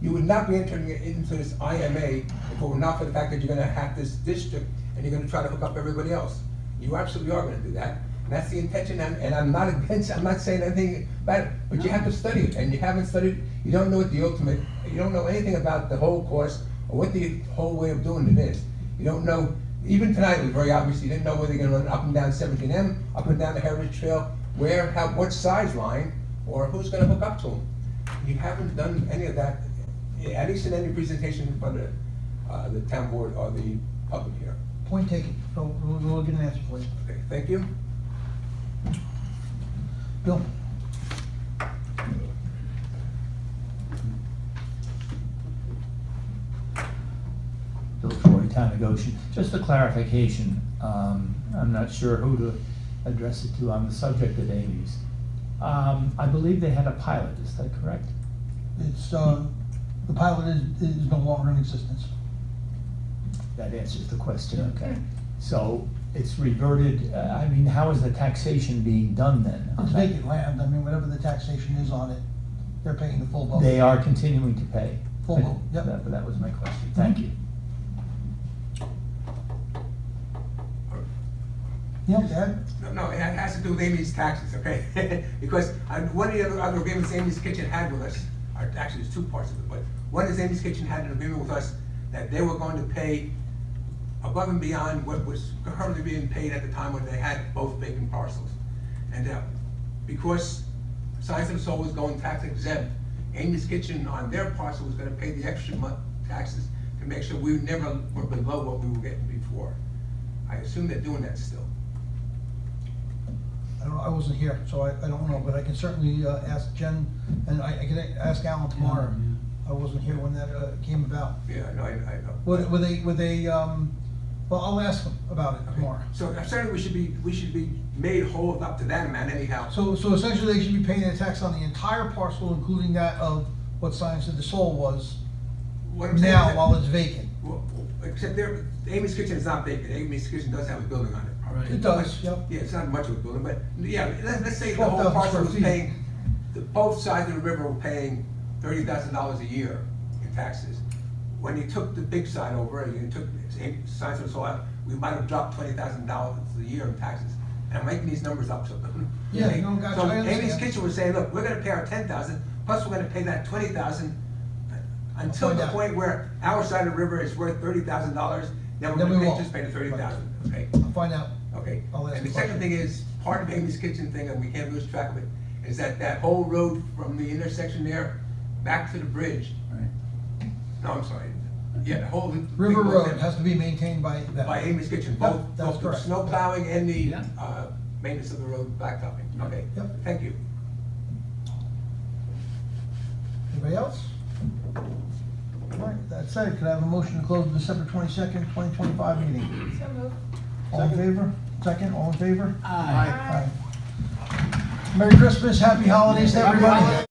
would not be entering into this IMA if it were not for the fact that you're gonna have this district, and you're gonna try to hook up everybody else. You absolutely are gonna do that. And that's the intention, and I'm not against, I'm not saying anything about it, but you have to study it, and you haven't studied, you don't know what the ultimate, you don't know anything about the whole course, or what the whole way of doing it is. You don't know, even tonight it was very obvious, you didn't know whether you're gonna run up and down 17M, up and down the Heritage Trail, where, how, what size line, or who's gonna hook up to them. You haven't done any of that, at least in any presentation in front of the town board or the public here. Point taken. So we'll get an answer for you. Okay, thank you. Bill? Bill Troy, Town of Goshen. Just a clarification, I'm not sure who to address it to on the subject of Amy's. I believe they had a pilot, is that correct? It's, the pilot is no longer in existence. That answers the question, okay. So it's reverted, I mean, how is the taxation being done then? on It's that? vacant land. I mean, whatever the taxation is on it, they're paying the full boat. They are continuing to pay? Full boat, yep. That was my question, thank you. Neil, Dad? No, it has to do with Amy's taxes, okay? Because one of the other agreements Amy's Kitchen had with us, or actually there's 2 parts of it, but one is Amy's Kitchen had an agreement with us that they were going to pay above and beyond what was currently being paid at the time when they had both vacant parcels. And because Science of the Soul was going tax exempt, Amy's Kitchen on their parcel was gonna pay the extra taxes to make sure we never were below what we were getting before. I assume they're doing that still. I don't know, I wasn't here, so I don't know, but I can certainly ask Jen, and I can ask Alan tomorrow. I wasn't here when that came about. Yeah, I know. Were they, well, I'll ask them about it tomorrow. So certainly we should be made whole up to that amount anyhow. So essentially, they should be paying a tax on the entire parcel, including that of what Science of the Soul was What I'm saying is now that- while it's vacant. except there, Amy's Kitchen is not vacant, Amy's Kitchen does have a building on it. Right. It does, yep. Yeah, it's not much of a building, but, yeah, let's say the 12,000 whole parcel square was feet. paying, both sides of the river were paying $30,000 a year in taxes. When you took the big side over, and you took sides of the soil, we might have dropped $20,000 a year in taxes. And I'm making these numbers up, so. Yeah, okay? no, gotcha, So I Amy's understand. Kitchen was saying, look, we're gonna pay our 10,000, plus we're gonna pay that 20,000 until find the out. point where our side of the river is worth $30,000, then Then we're we gonna won't. just pay the 30,000, okay? I'll find out. Okay, I'll ask and the the second question. thing is, part of Amy's Kitchen thing, and we can't lose track of it, is that that whole road from the intersection there back to the bridge. Right. No, I'm sorry, yeah, the whole. thing River goes Road in has to be maintained by them. By Amy's Kitchen, Yep, both, that's both the correct. snow plowing and the, Yeah. maintenance of the road blacktopping, okay? Yep. Thank you. Anybody else? All right, that said, could I have a motion to close the December 22nd, 2025 meeting? So moved. All in favor? Second, all in favor? Aye. Aye. Merry Christmas, happy holidays to everybody.